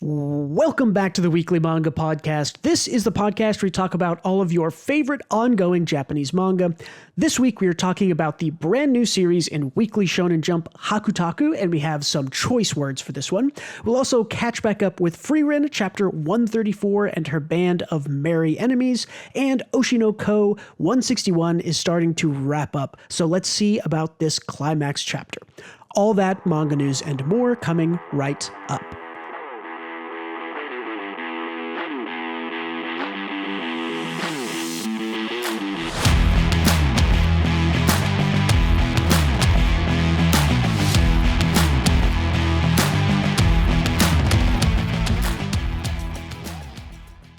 Welcome back to the Weekly Manga Podcast. This is the podcast where we talk about all of your favorite ongoing Japanese manga. This week we are talking about the brand new series in Weekly Shonen Jump, HakuTaku, and we have some choice words for this one. We'll also catch back up with Frieren, chapter 134, and her band of merry enemies, and Oshi no Ko 161 is starting to wrap up, so let's see about this climax chapter. All that manga news and more coming right up.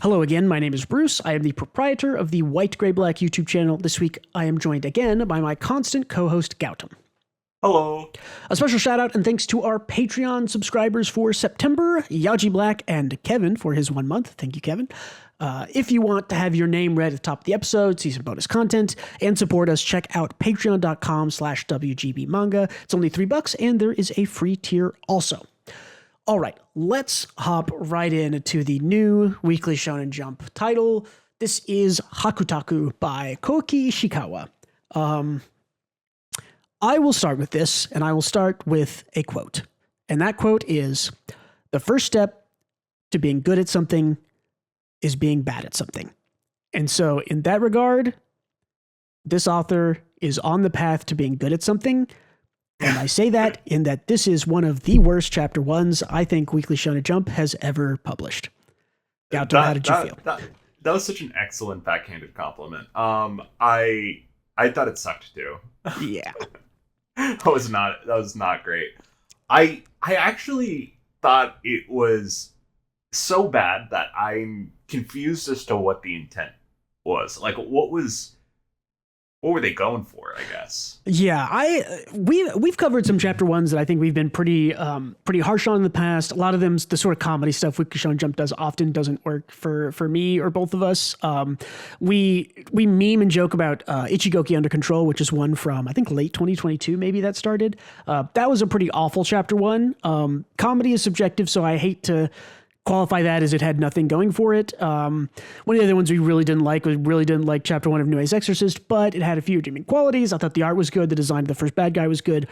Hello again, my name is Bruce. I am the proprietor of the White Gray Black YouTube channel. This week I am joined again by my constant co-host Gautam. Hello. A special shout out and thanks to our Patreon subscribers for September, Yaji Black and Kevin for his 1 month. Thank you, Kevin. If you want to have your name read at the top of the episode, see some bonus content, and support us, check out patreon.com/WGBmanga. It's only $3 and there is a free tier also. All right, let's hop right into the new Weekly Shonen Jump title. This is HakuTaku by Kouki Ishikawa. I will start with this, and I will start with a quote. And that quote is, "The first step to being good at something is being bad at something." And so in that regard, this author is on the path to being good at something. And I say that in that this is one of the worst chapter ones I think Weekly Shonen Jump has ever published. Gautam, how did you feel? That was such an excellent backhanded compliment. I thought it sucked too. Yeah. That was not great. I actually thought it was so bad that I'm confused as to what the intent was. Like, what were they going for, I guess? Yeah, we've covered some chapter ones that I think we've been pretty harsh on in the past. A lot of them, the sort of comedy stuff Weekly Shonen Jump does often doesn't work for me or both of us. We meme and joke about Ichigoki Under Control, which is one from I think late 2022, maybe that started. That was a pretty awful chapter one. Comedy is subjective, so I hate to qualify that as it had nothing going for it. One of the other ones we really didn't like chapter one of New A's Exorcist, but it had a few redeeming qualities. I thought the art was good. The design of the first bad guy was good.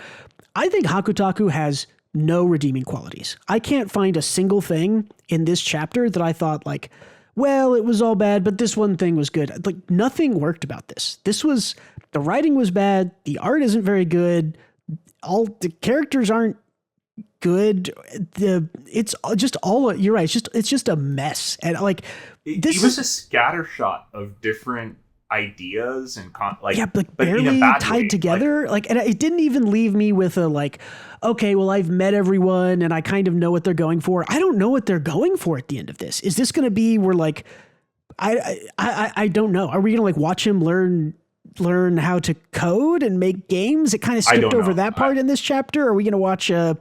I think HakuTaku has no redeeming qualities. I can't find a single thing in this chapter that I thought like, well, it was all bad, but this one thing was good. Like nothing worked about this. The writing was bad. The art isn't very good. All the characters aren't good. It's just all, you're right. It's just a mess. And like this was a scattershot of different ideas and barely tied together. Like, and it didn't even leave me with a like, okay, well, I've met everyone and I kind of know what they're going for. I don't know what they're going for at the end of this. Is this going to be where like, I don't know. Are we going to like watch him learn how to code and make games? It kind of skipped over that part in this chapter. Are we going to watch a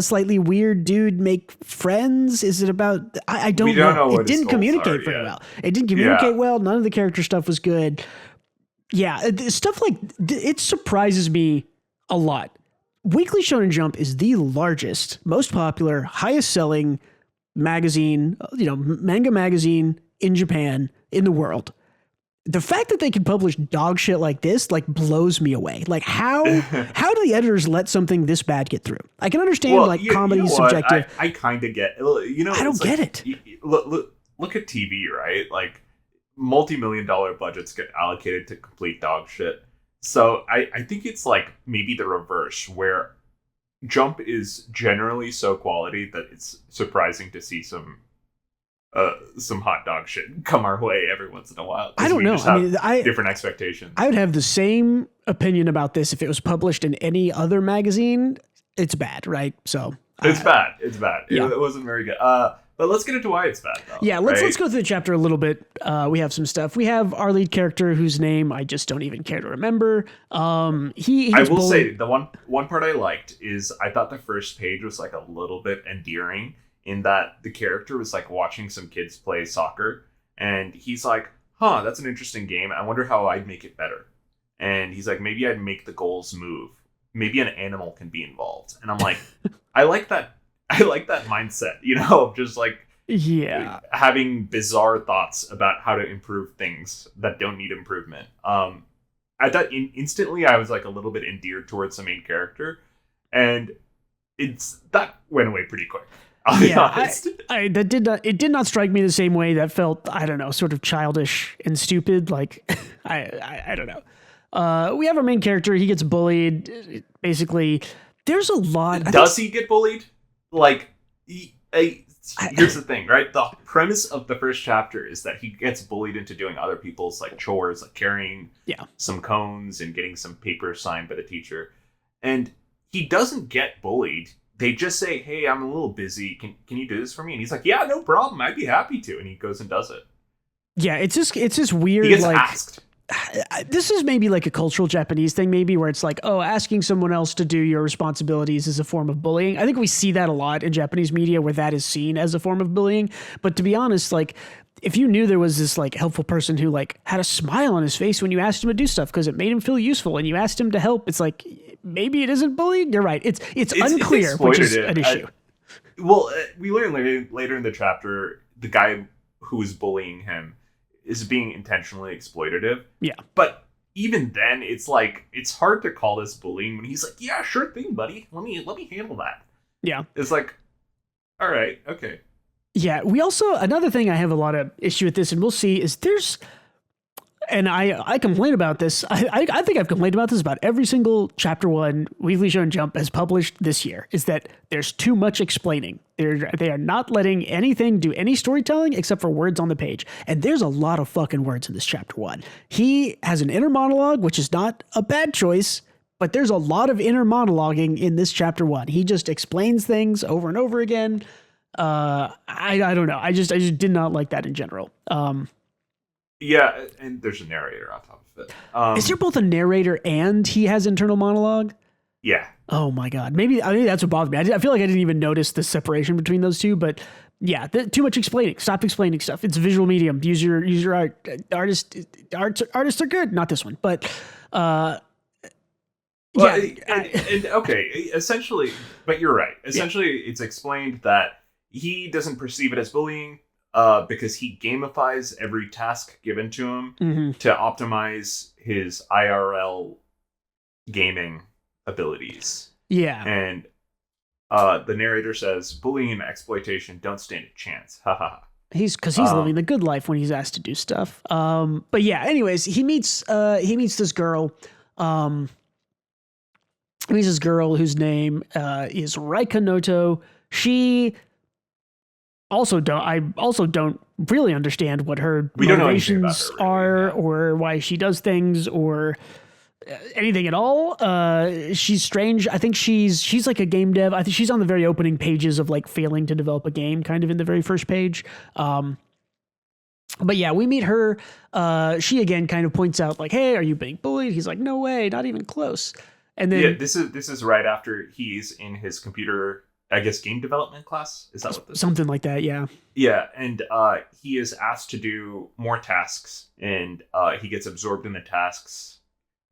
slightly weird dude make friends? Is it about, I don't know. It didn't communicate very well. It didn't communicate well. None of the character stuff was good. Yeah. Stuff like, it surprises me a lot. Weekly Shonen Jump is the largest, most popular, highest selling magazine, manga magazine in Japan, in the world. The fact that they can publish dog shit like this, like, blows me away. Like, how do the editors let something this bad get through? I can understand, comedy is subjective. I kind of get, I don't get it. Look at TV, right? Like, multi-million-dollar budgets get allocated to complete dog shit. So I think it's like maybe the reverse, where Jump is generally so quality that it's surprising to see some hot dog shit come our way every once in a while. I don't know. Different expectations. I would have the same opinion about this if it was published in any other magazine. It's bad, right? So it's bad. Yeah. It wasn't very good. But let's get into why it's bad, though. Yeah, let's go through the chapter a little bit. We have some stuff. We have our lead character whose name I just don't even care to remember. I will say the one part I liked is I thought the first page was like a little bit endearing, in that the character was like watching some kids play soccer, and he's like, that's an interesting game. I wonder how I'd make it better. And he's like, maybe I'd make the goals move. Maybe an animal can be involved. And I'm like, I like that I like that mindset, of just like Yeah. having bizarre thoughts about how to improve things that don't need improvement. I thought instantly I was like a little bit endeared towards the main character, and that went away pretty quick. I'll be honest. It did not strike me the same way. That felt, I don't know, sort of childish and stupid. Like, I don't know. We have our main character. He gets bullied. Basically, there's a lot. Does he get bullied? Like, here's the thing, right? The premise of the first chapter is that he gets bullied into doing other people's like chores, like carrying some cones and getting some paper signed by the teacher. And he doesn't get bullied. They just say, "Hey, I'm a little busy. Can you do this for me?" And he's like, "Yeah, no problem. I'd be happy to." And he goes and does it. Yeah, it's just weird. He gets like, asked. This is maybe like a cultural Japanese thing, maybe, where it's like, oh, asking someone else to do your responsibilities is a form of bullying. I think we see that a lot in Japanese media where that is seen as a form of bullying. But to be honest, like, if you knew there was this like helpful person who like had a smile on his face when you asked him to do stuff because it made him feel useful and you asked him to help, it's like, maybe it isn't bullying. You're right. It's unclear, which is an issue. We learn later in the chapter, the guy who is bullying him is being intentionally exploitative. Yeah. But even then, it's like, it's hard to call this bullying when he's like, "Yeah, sure thing, buddy. Let me handle that." Yeah. It's like, all right, okay. Yeah. We also, another thing I have a lot of issue with this, and we'll see, is and I complain about this. I think I've complained about this about every single Chapter 1 Weekly Shonen Jump has published this year, is that there's too much explaining. They are not letting anything do any storytelling except for words on the page. And there's a lot of fucking words in this Chapter 1. He has an inner monologue, which is not a bad choice, but there's a lot of inner monologuing in this Chapter 1. He just explains things over and over again. I don't know. I just did not like that in general. Yeah, and there's a narrator on top of it. Is there both a narrator and he has internal monologue? Yeah. Oh my God. Maybe that's what bothered me. I feel like I didn't even notice the separation between those two, but yeah, too much explaining. Stop explaining stuff. It's a visual medium. Use your art. Artists are good. Not this one, but okay, essentially, but you're right. Essentially, it's explained that he doesn't perceive it as bullying. Because he gamifies every task given to him to optimize his IRL gaming abilities. Yeah. And the narrator says, "Bullying and exploitation don't stand a chance." Ha ha. He's living the good life when he's asked to do stuff. But yeah, anyways, he meets this girl. He meets this girl whose name is Raika Noto. I also don't really understand what her motivations are, or why she does things, or anything at all. She's strange. I think she's like a game dev. I think she's on the very opening pages of like failing to develop a game, kind of in the very first page. But yeah, we meet her. She again kind of points out like, "Hey, are you being bullied?" He's like, "No way, not even close." And then this is right after he's in his computer, I guess, game development class. Is that what this something is? Like that? Yeah. Yeah, and he is asked to do more tasks, and he gets absorbed in the tasks,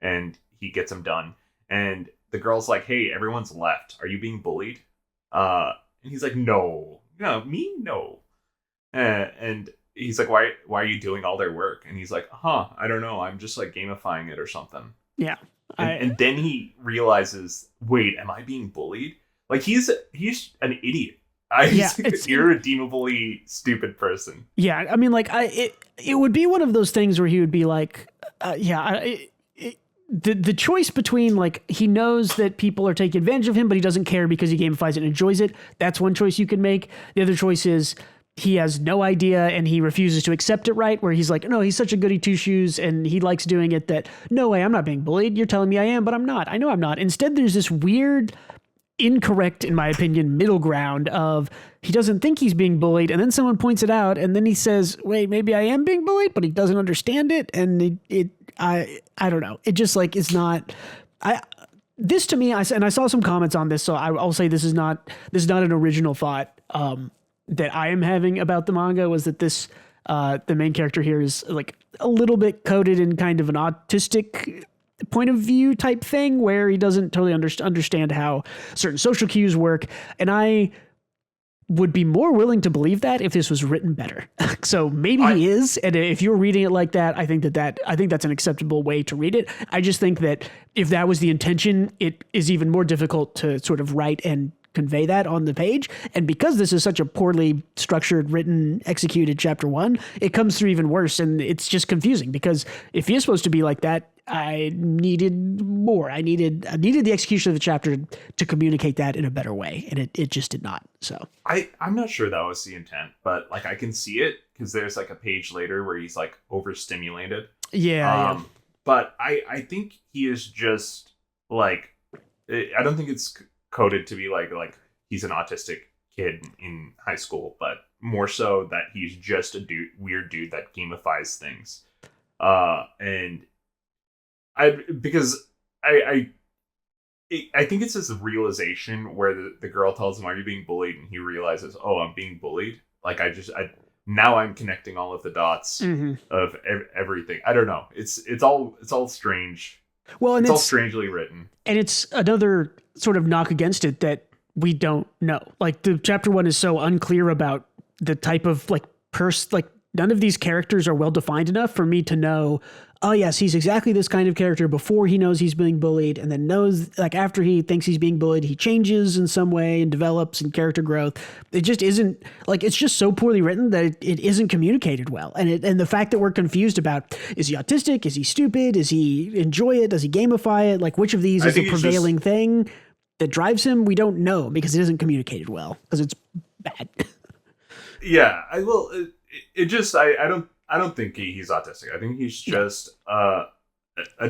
and he gets them done. And the girl's like, "Hey, everyone's left. Are you being bullied?" And he's like, "No, me, no." And he's like, "Why are you doing all their work?" And he's like, "I don't know. I'm just like gamifying it or something." Yeah. And then he realizes, "Wait, am I being bullied?" Like, he's an idiot. He's an irredeemably stupid person. Yeah, I mean, like, it would be one of those things where he would be like, the choice between, like, he knows that people are taking advantage of him, but he doesn't care because he gamifies it and enjoys it. That's one choice you can make. The other choice is he has no idea and he refuses to accept it, right? Where he's like, "No, he's such a goody two-shoes and he likes doing it that, no way, I'm not being bullied. You're telling me I am, but I'm not. I know I'm not." Instead, there's this weird, incorrect, in my opinion, middle ground of he doesn't think he's being bullied, and then someone points it out, and then he says, "Wait, maybe I am being bullied," but he doesn't understand it, and I don't know. It just like it's not. This to me, I saw some comments on this, so I'll say this is not an original thought that I am having about the manga. Was that this the main character here is like a little bit coded in kind of an autistic point of view type thing where he doesn't totally understand how certain social cues work. And I would be more willing to believe that if this was written better. So maybe he is, and if you're reading it like that, I think that's an acceptable way to read it. I just think that if that was the intention, it is even more difficult to sort of write and convey that on the page. And because this is such a poorly structured, written, executed chapter 1, it comes through even worse, and it's just confusing because if he is supposed to be like that, I needed more. I needed the execution of the chapter to communicate that in a better way, and it just did not. So I'm not sure that was the intent, but like I can see it because there's like a page later where he's like overstimulated. Yeah. But I think he is just like, I don't think it's coded to be like he's an autistic kid in high school, but more so that he's just a weird dude that gamifies things. And I think it's this realization where the girl tells him, "Are you being bullied?" and he realizes, "Oh, I'm being bullied." Like now I'm connecting all of the dots of everything. I don't know. It's all strange. Well, and it's all strangely written. And it's another sort of knock against it that we don't know. Like the chapter 1 is so unclear about the type of like none of these characters are well defined enough for me to know, oh yes, he's exactly this kind of character before he knows he's being bullied, and then knows like after he thinks he's being bullied, he changes in some way and develops in character growth. It just isn't like, it's just so poorly written that it isn't communicated well. And the fact that we're confused about, is he autistic? Is he stupid? Is he enjoy it? Does he gamify it? Like which of these is the prevailing thing that drives him? We don't know because it isn't communicated well because it's bad. Yeah, I will. I don't think he's autistic. I think he's just a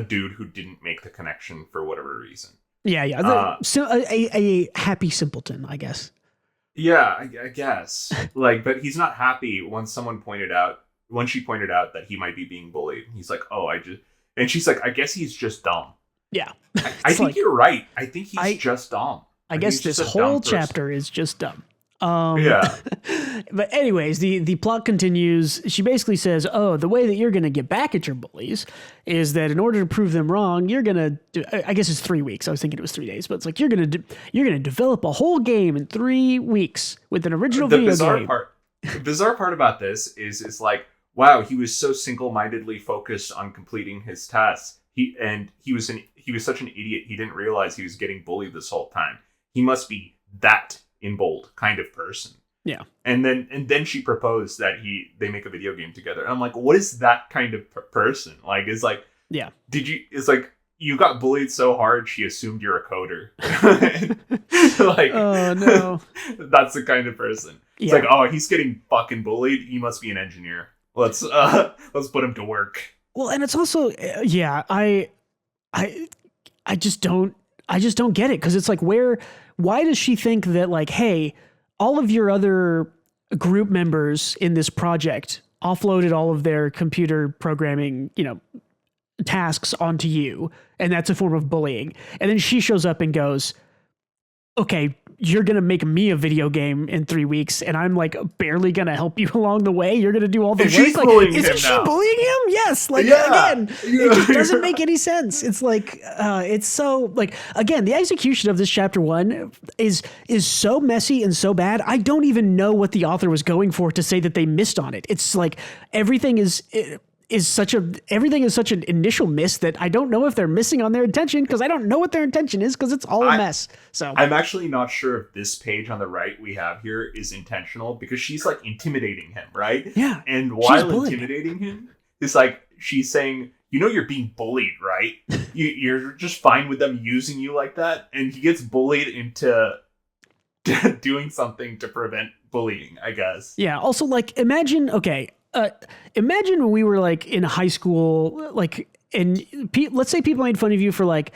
dude who didn't make the connection for whatever reason. Yeah. So a happy simpleton, I guess. Yeah, I guess. Like, but he's not happy when she pointed out that he might be being bullied. He's like, "Oh, and she's like, "I guess he's just dumb." Yeah. I think you're right. I think he's just dumb. I guess this whole chapter is just dumb. Yeah. But anyways, the plot continues. She basically says, "Oh, the way that you're going to get back at your bullies is that in order to prove them wrong, you're going to do." I guess it's 3 weeks. I was thinking it was 3 days, but it's like you're going to develop a whole game in 3 weeks with an original video game. The bizarre part about this is like, wow, he was so single-mindedly focused on completing his tasks. He was such an idiot. He didn't realize he was getting bullied this whole time. He must be that in bold kind of person. Yeah. And then she proposed that they make a video game together. And I'm like, what is that kind of person? Like, it's like, yeah. It's like you got bullied so hard she assumed you're a coder. Like, oh no. That's the kind of person. It's like, oh, he's getting fucking bullied. He must be an engineer. Let's put him to work. Well, and it's also I just don't get it, because it's like, why does she think that, like, hey, all of your other group members in this project offloaded all of their computer programming, tasks onto you, and that's a form of bullying. And then she shows up and goes, okay, you're going to make me a video game in 3 weeks, and I'm like barely going to help you along the way. You're going to do all the work. She's like, bullying isn't him she now. bullying him? Yes. Like, again, it just doesn't make any sense. It's like, it's so, like, again, the execution of this chapter 1 is so messy and so bad. I don't even know what the author was going for to say that they missed on it. It's like everything is such an initial miss that I don't know if they're missing on their intention, because I don't know what their intention is, because it's all a mess. So I'm actually not sure if this page on the right we have here is intentional, because she's like intimidating him, right? Yeah. And while intimidating him, it's like she's saying, you're being bullied, right? You're just fine with them using you like that. And he gets bullied into doing something to prevent bullying, I guess. Yeah. Also, like, imagine when we were like in high school, like, and let's say people made fun of you for like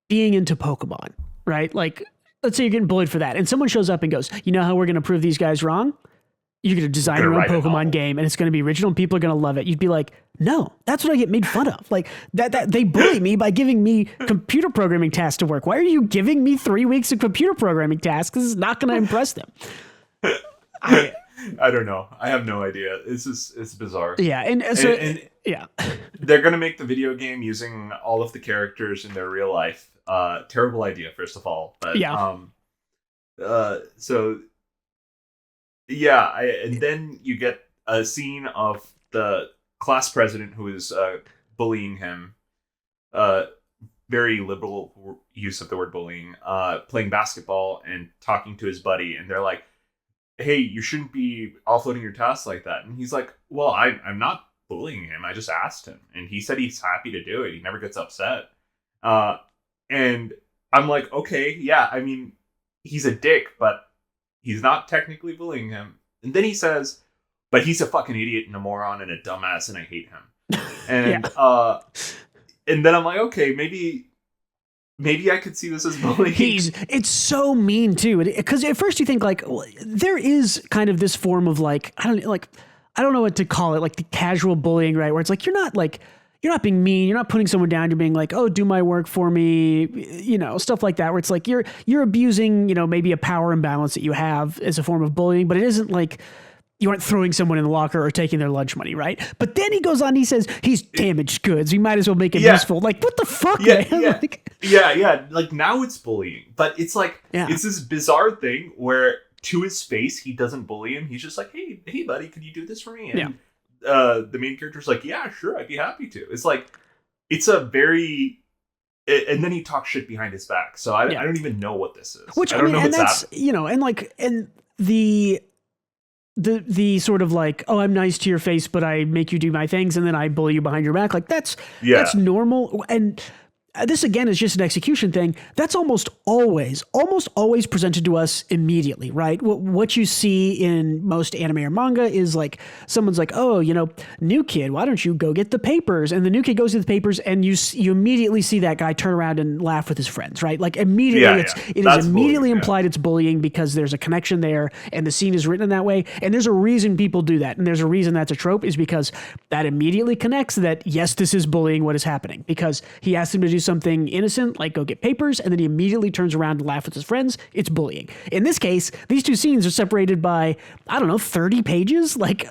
being into Pokemon, right? Like, let's say you're getting bullied for that, and someone shows up and goes, "You know how we're going to prove these guys wrong? You're going to design your own Pokemon game, and it's going to be original, and people are going to love it." You'd be like, "No, that's what I get made fun of. Like that they bully me by giving me computer programming tasks to work. Why are you giving me 3 weeks of computer programming tasks? This is not going to impress them." I don't know. I have no idea. It's bizarre. Yeah, yeah. They're gonna make the video game using all of the characters in their real life. Terrible idea, first of all. But yeah. So and then you get a scene of the class president who is bullying him. Very liberal use of the word bullying. Playing basketball and talking to his buddy, and they're like, "Hey, you shouldn't be offloading your tasks like that." And he's like, "Well, I'm not bullying him. I just asked him, and he said he's happy to do it. He never gets upset." And I'm like, okay, yeah. I mean, he's a dick, but he's not technically bullying him. And then he says, "But he's a fucking idiot and a moron and a dumbass, and I hate him." And and then I'm like, okay, maybe I could see this as bullying. It's so mean too, because at first you think like, well, there is kind of this form of like, I don't know what to call it, like the casual bullying, right? Where it's like you're not being mean, you're not putting someone down, you're being like, "Oh, do my work for me," stuff like that. Where it's like you're abusing, maybe a power imbalance that you have as a form of bullying, but it isn't like you aren't throwing someone in the locker or taking their lunch money, right? But then he goes on, he says he's damaged goods. We might as well make it useful. Like, what the fuck, man? Yeah. Like, now it's bullying, but it's like it's this bizarre thing where to his face he doesn't bully him. He's just like, hey, buddy, could you do this for me? And the main character's like, "Yeah, sure, I'd be happy to." It's like it's a very. And then he talks shit behind his back, so I don't even know what this is. Which I don't know and what's that's and the sort of like, "Oh, I'm nice to your face, but I make you do my things, and then I bully you behind your back." Like that's normal. And this again is just an execution thing. That's almost always presented to us immediately, right? What you see in most anime or manga is like someone's like, "Oh, new kid, why don't you go get the papers?" And the new kid goes to the papers, and you immediately see that guy turn around and laugh with his friends, right? Like immediately, it is immediately implied it's bullying because there's a connection there, and the scene is written in that way. And there's a reason people do that, and there's a reason that's a trope, is because that immediately connects that yes, this is bullying. What is happening? Because he asked him to do something innocent, like go get papers, and then he immediately turns around and laughs with his friends. It's bullying. In this case, these two scenes are separated by, I don't know, 30 pages. Like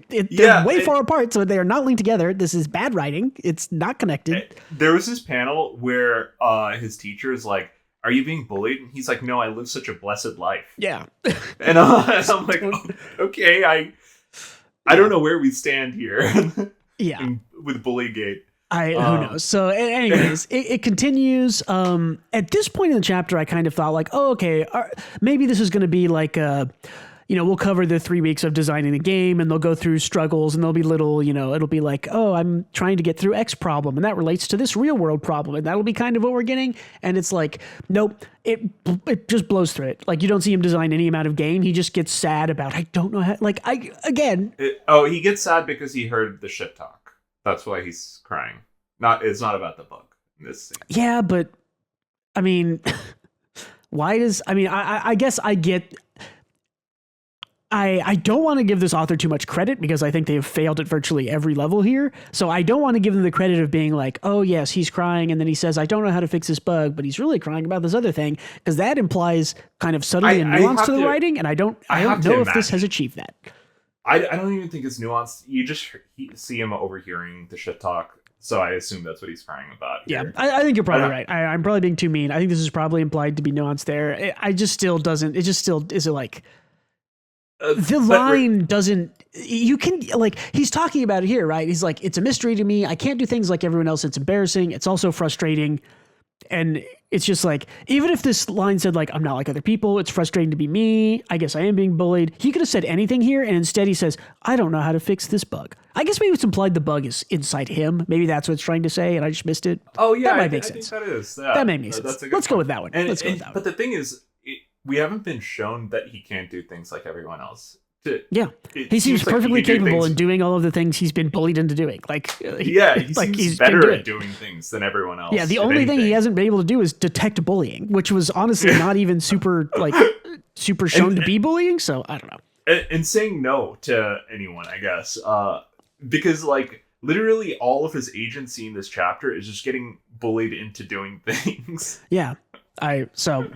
they're way far apart, so they are not linked together. This is bad writing. It's not connected. There was this panel where his teacher is like, "Are you being bullied?" And he's like, "No, I live such a blessed life." Yeah. And I'm like, okay, I don't know where we stand here. With Bullygate. Who knows? So anyways, it continues. At this point in the chapter, I kind of thought like, oh, okay, maybe this is going to be like, we'll cover the 3 weeks of designing the game, and they'll go through struggles, and there'll be little, it'll be like, oh, I'm trying to get through X problem, and that relates to this real world problem, and that'll be kind of what we're getting. And it's like, nope, it just blows through it. Like, you don't see him design any amount of game. He just gets sad about, I don't know how, like, he gets sad because he heard the shit talk. That's why he's crying. It's not about the bug in this scene. Yeah, but I mean, I guess I get. I don't want to give this author too much credit because I think they have failed at virtually every level here. So I don't want to give them the credit of being like, oh yes, he's crying, and then he says, "I don't know how to fix this bug," but he's really crying about this other thing, because that implies kind of subtlety and nuance to the writing, and I don't know if this has achieved that. I don't even think it's nuanced. You just see him overhearing the shit talk, so I assume that's what he's crying about here. Yeah, I think you're probably right. I'm probably being too mean. I think this is probably implied to be nuanced there. It just still is it like the line doesn't. You can, like, he's talking about it here, right? He's like, it's a mystery to me. I can't do things like everyone else. It's embarrassing. It's also frustrating. And it's just like, even if this line said like, "I'm not like other people, it's frustrating to be me, I guess I am being bullied," he could have said anything here, and instead he says, "I don't know how to fix this bug." I guess maybe it's implied the bug is inside him. Maybe that's what it's trying to say, and I just missed it. Oh yeah, that might make sense. Think that is. That may make sense. Let's go with that one. But the thing is, we haven't been shown that he can't do things like everyone else. He seems perfectly capable in doing all of the things he's been bullied into doing. Like, he seems he's better at doing things than everyone else. Yeah, the only thing he hasn't been able to do is detect bullying, which was honestly not even super shown to be bullying. So I don't know. And saying no to anyone, I guess, because like literally all of his agency in this chapter is just getting bullied into doing things. Yeah. I don't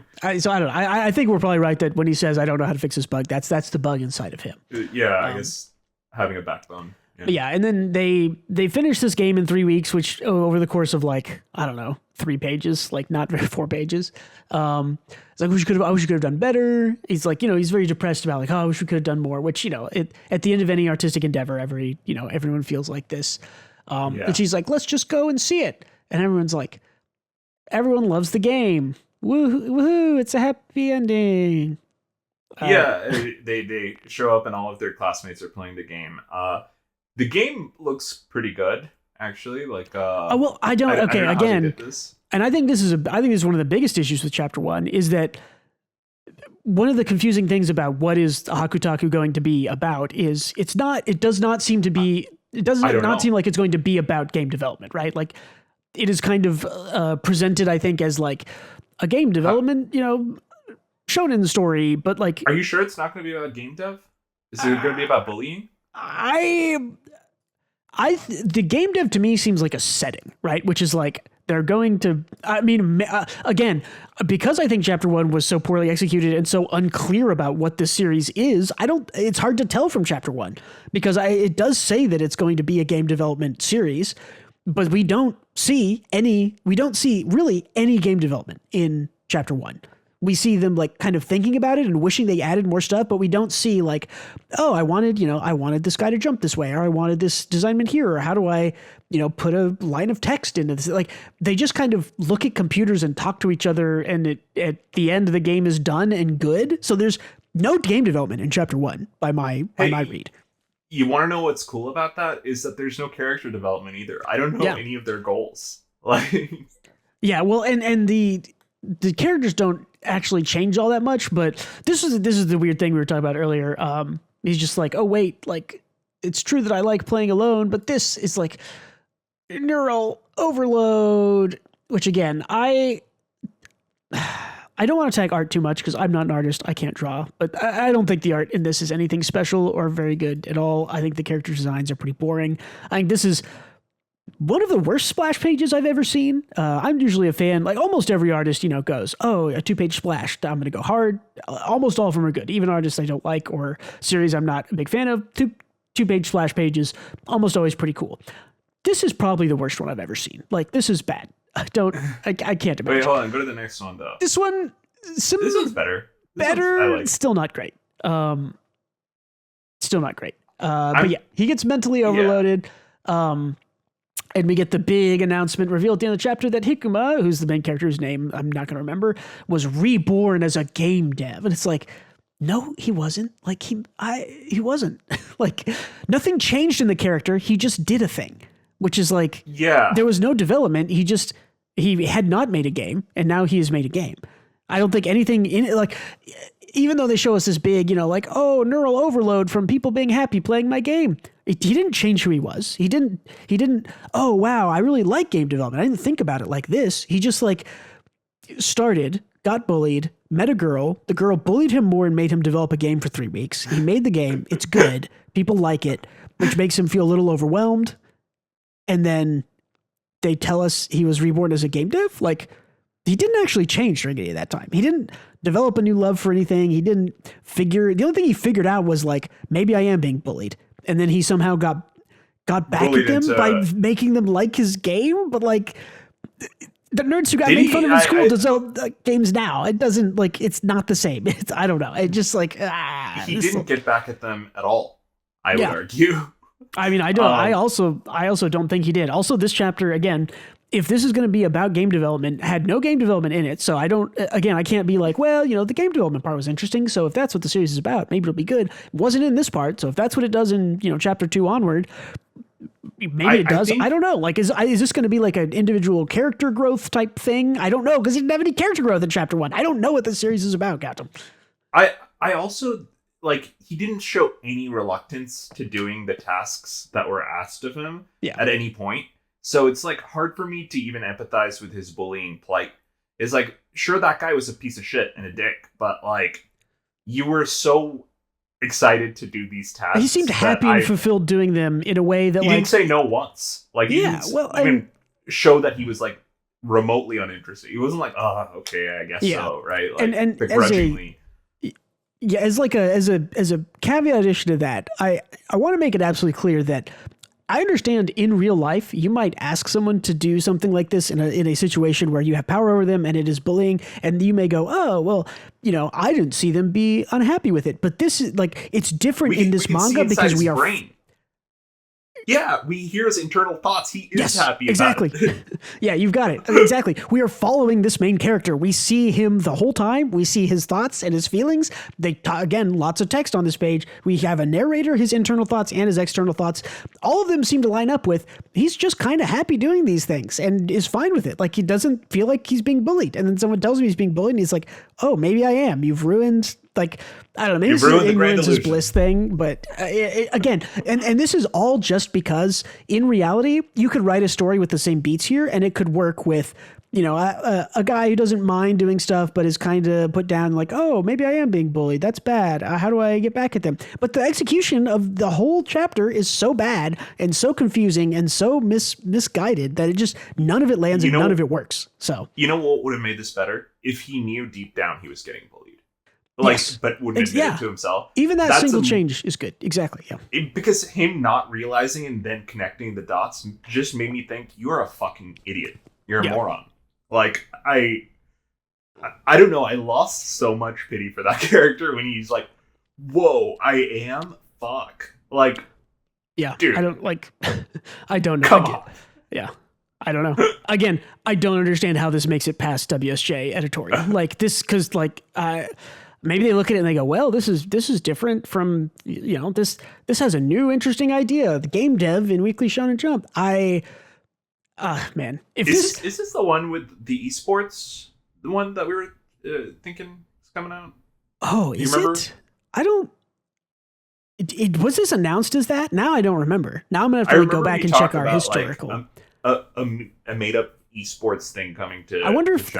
know. I think we're probably right that when he says, "I don't know how to fix this bug," that's the bug inside of him. Yeah, I guess having a backbone. Yeah, and then they finish this game in 3 weeks, which over the course of like, I don't know, 3 pages, like not very 4 pages. It's like, I wish we could have done better. He's like, he's very depressed about like, oh, I wish we could have done more, which, at the end of any artistic endeavor, everyone feels like this. And she's like, let's just go and see it. And everyone's like, everyone loves the game. Woohoo, it's a happy ending. They show up and all of their classmates are playing the game. The game looks pretty good, actually. Like, I don't. Okay, again, and I think this is one of the biggest issues with Chapter 1 is that one of the confusing things about what is HakuTaku going to be about is it does not seem to be. It does not seem like it's going to be about game development, right? Like, it is kind of presented, I think, as like a game development, shonen story, but like, are you sure it's not going to be about game dev? Is it going to be about bullying? The game dev to me seems like a setting, right? Which is like they're going to. I mean, again, because I think Chapter 1 was so poorly executed and so unclear about what this series is. It's hard to tell from Chapter 1 because it does say that it's going to be a game development series, but we don't see really any game development in Chapter 1. We see them like kind of thinking about it and wishing they added more stuff, but we don't see like, oh, I wanted this guy to jump this way, or I wanted this designment here, or how do I, put a line of text into this? Like, they just kind of look at computers and talk to each other, and at the end the game is done and good. So there's no game development in Chapter 1 by my read. You want to know what's cool about that is that there's no character development either. I don't know any of their goals. Like, yeah, well, and the characters don't actually change all that much, but this is the weird thing we were talking about earlier. He's just like, oh wait, like, it's true that I like playing alone, but this is like neural overload, which again, I don't want to tag art too much because I'm not an artist. I can't draw, but I don't think the art in this is anything special or very good at all. I think the character designs are pretty boring. I think this is one of the worst splash pages I've ever seen. I'm usually a fan, like almost every artist, goes, oh, a 2-page splash, I'm going to go hard. Almost all of them are good. Even artists I don't like or series I'm not a big fan of, two-page splash pages, almost always pretty cool. This is probably the worst one I've ever seen. Like, this is bad. I can't imagine. Wait, hold on. Go to the next one, though. This one's better. Still not great. Still not great. But yeah, he gets mentally overloaded. Yeah. And we get the big announcement revealed at the end of the chapter that Hikuma, who's the main character's name I'm not going to remember, was reborn as a game dev. And it's like, no, he wasn't. Like, he wasn't. Like, nothing changed in the character. He just did a thing, which is like, there was no development. He had not made a game, and now he has made a game. I don't think anything in it, like, even though they show us this big, like, oh, neural overload from people being happy playing my game. He didn't change who he was. He didn't, oh, wow, I really like game development. I didn't think about it like this. He just like started, got bullied, met a girl. The girl bullied him more and made him develop a game for 3 weeks. He made the game. It's good. People like it, which makes him feel a little overwhelmed. And then they tell us he was reborn as a game dev. Like, he didn't actually change during any of that time. He didn't develop a new love for anything. The only thing he figured out was like, maybe I am being bullied. And then he somehow got back bullied at them by making them like his game. But like, the nerds who got made fun of in school develop games now. It doesn't, like, it's not the same. I don't know. It just like, he didn't get back at them at all, I would argue. I mean, I don't. I also don't think he did. Also, this chapter, again, if this is going to be about game development, had no game development in it. So I can't be like, well, the game development part was interesting. So if that's what the series is about, maybe it'll be good. It wasn't in this part. So if that's what it does in, chapter 2 onward, maybe it does. I don't know. Like, is this going to be like an individual character growth type thing? I don't know. Cause he didn't have any character growth in chapter 1. I don't know what this series is about, Captain. I also, like, he didn't show any reluctance to doing the tasks that were asked of him at any point. So it's like hard for me to even empathize with his bullying plight. It's like, sure, that guy was a piece of shit and a dick, but like, you were so excited to do these tasks. He seemed happy and fulfilled doing them in a way that he didn't say no once. Like, he didn't even show that he was like remotely uninterested. He wasn't like, oh, okay, I guess so, right? Like, and begrudgingly. As a caveat addition to that, I want to make it absolutely clear that I understand in real life, you might ask someone to do something like this in a situation where you have power over them and it is bullying, and you may go, oh, well, I didn't see them be unhappy with it. But this is like, it's different in this manga because we are. Brain. Yeah, we hear his internal thoughts. He is happy exactly. about it. Yeah, you've got it. Exactly. We are following this main character. We see him the whole time. We see his thoughts and his feelings. Again, lots of text on this page. We have a narrator, his internal thoughts and his external thoughts. All of them seem to line up with he's just kind of happy doing these things and is fine with it. Like, he doesn't feel like he's being bullied. And then someone tells him he's being bullied and he's like, oh, maybe I am. You've ruined... Like, I don't know, maybe it's an ignorance is bliss thing, but again, and this is all just because in reality, you could write a story with the same beats here and it could work with, a guy who doesn't mind doing stuff, but is kind of put down like, oh, maybe I am being bullied. That's bad. How do I get back at them? But the execution of the whole chapter is so bad and so confusing and so misguided that it just, none of it lands and none of it works. So, what would have made this better? If he knew deep down he was getting bullied. But wouldn't admit it to himself. Even that's single change is good. Exactly. Yeah. Because him not realizing and then connecting the dots just made me think you're a fucking idiot. You're a moron. Like, I don't know. I lost so much pity for that character when he's like, "Whoa, I am fuck." Like, yeah, dude, I don't like. I don't know. Come on. Yeah. I don't know. Again, I don't understand how this makes it past WSJ editorial. Like this, because maybe they look at it and they go, well, this is different from, this has a new interesting idea. The game dev in Weekly Shonen Jump. Man, is this the one with the esports? The one that we were thinking is coming out? Oh, is it? I don't. Was this announced as that? Now I don't remember. Now I'm gonna have to go back and check our historical. Like, a made up esports thing coming to. I wonder if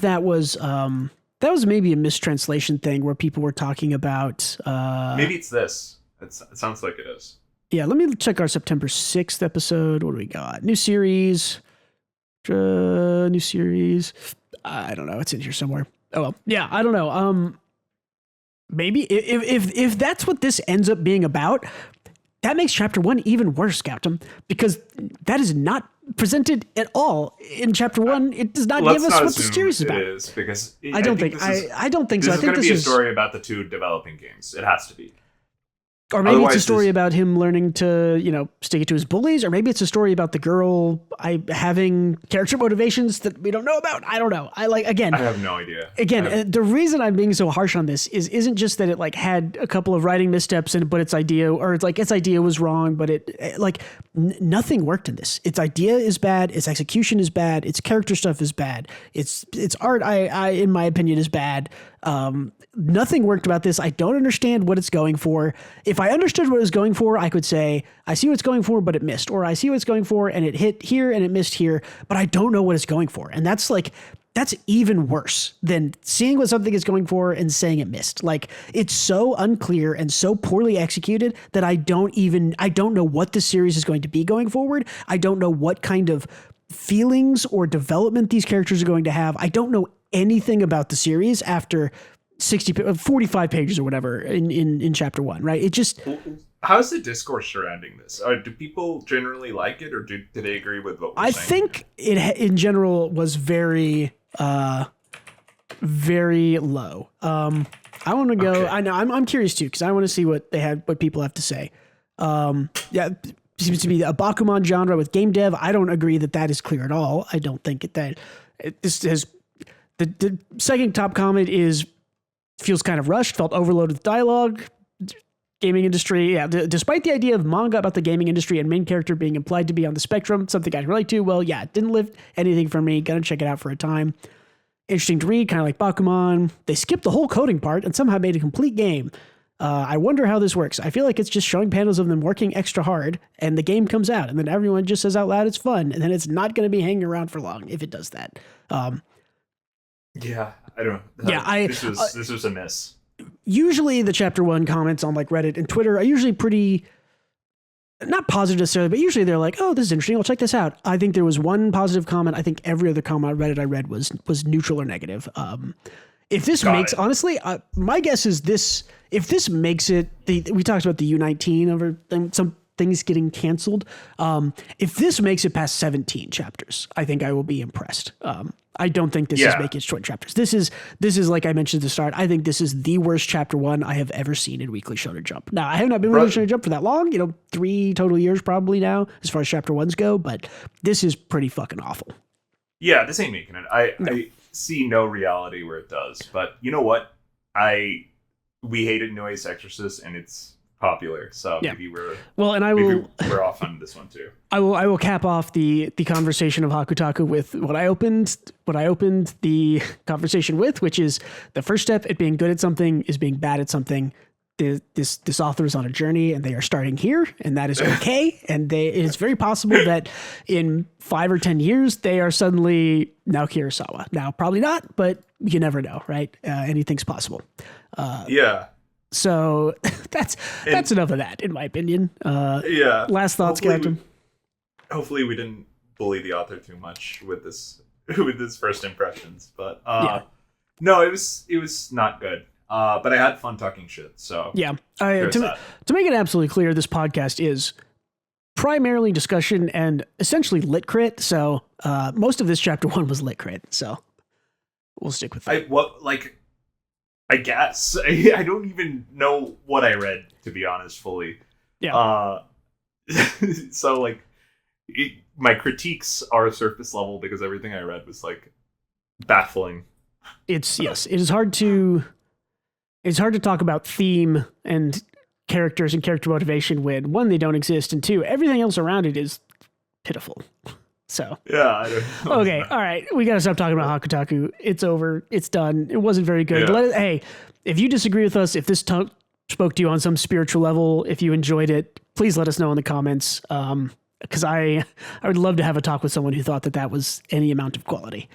that was maybe a mistranslation thing where people were talking about. Maybe it's this. It sounds like it is. Yeah, let me check our September 6th episode. What do we got? New series. I don't know. It's in here somewhere. Oh well. Yeah, I don't know. Maybe if that's what this ends up being about, that makes chapter 1 even worse, Captain, because that is not presented at all in chapter 1. It does not give us what the series is about. It is because I don't think so. I think this is going to be a story about the two developing games. It has to be. Or maybe it's a story about him learning to, stick it to his bullies, or maybe it's a story about the girl having character motivations that we don't know about. I don't know. I have no idea. Again, the reason I'm being so harsh on this isn't just that it had a couple of writing missteps in it, but its idea was wrong, but nothing worked in this. Its idea is bad, its execution is bad, its character stuff is bad, its art, in my opinion, is bad. Nothing worked about this. I don't understand what it's going for. If I understood what it was going for, I could say, I see what it's going for, but it missed. Or I see what it's going for and it hit here and it missed here, but I don't know what it's going for. And that's even worse than seeing what something is going for and saying it missed. Like, it's so unclear and so poorly executed that I don't know what the series is going to be going forward. I don't know what kind of feelings or development these characters are going to have. I don't know anything about the series after 45 pages or whatever in chapter 1, right? It just... How's the discourse surrounding this? Do people generally like it, or do they agree with what we're saying? I think it in general was very, very low. I want to go... Okay. I know, I'm curious too, because I want to see what people have to say. Seems to be a Bakuman genre with game dev. I don't agree that is clear at all. I don't think this has... The second top comment feels kind of rushed, felt overloaded with dialogue. Gaming industry, despite the idea of manga about the gaming industry and main character being implied to be on the spectrum, something I relate to, it didn't lift anything for me. Gonna check it out for a time. Interesting to read, kind of like Bakuman. They skipped the whole coding part and somehow made a complete game. I wonder how this works. I feel like it's just showing panels of them working extra hard, and the game comes out, and then everyone just says out loud it's fun, and then it's not going to be hanging around for long if it does that. Yeah, I don't know. This was a miss. Usually the chapter 1 comments on Reddit and Twitter are usually pretty, not positive necessarily, but usually they're like, oh, this is interesting, I'll check this out. I think there was one positive comment. I think every other comment on Reddit I read was neutral or negative. If this honestly, my guess is if this makes it, we talked about the U19 over, and some things getting canceled. If this makes it past 17 chapters, I think I will be impressed. I don't think this is making it short chapters. This is like I mentioned at the start. I think this is the worst chapter 1 I have ever seen in Weekly Shonen Jump. Now, I have not been Weekly Shonen Jump for that long, 3 total years probably now, as far as chapter 1s go, but this is pretty fucking awful. Yeah, this ain't making it. I see no reality where it does, but you know what? We hated Noise Exorcist, and it's popular, so maybe we're we're off on this one too. I will cap off the conversation of HakuTaku with what I opened the conversation with, which is the first step at being good at something is being bad at something. This author is on a journey, and they are starting here, and that is okay. And it is very possible that in 5 or 10 years they are suddenly now Kurosawa. Now, probably not, but you never know, right? Anything's possible. So that's enough of that, in my opinion. Last thoughts, Captain. Hopefully, we didn't bully the author too much with this first impressions, but no, it was not good. But I had fun talking shit. So yeah, to make it absolutely clear, this podcast is primarily discussion and essentially lit crit. So most of this chapter 1 was lit crit. So we'll stick with that. I guess I don't even know what I read, to be honest, fully. Yeah. So my critiques are surface level because everything I read was baffling. It is hard to. It's hard to talk about theme and characters and character motivation when 1, they don't exist, and 2, everything else around it is pitiful. So yeah, I don't know. Okay, all right, we gotta stop talking about HakuTaku. It's over. It's done. It wasn't very good. Yeah. Hey, if you disagree with us, if this spoke to you on some spiritual level, if you enjoyed it, please let us know in the comments. Because I would love to have a talk with someone who thought that was any amount of quality.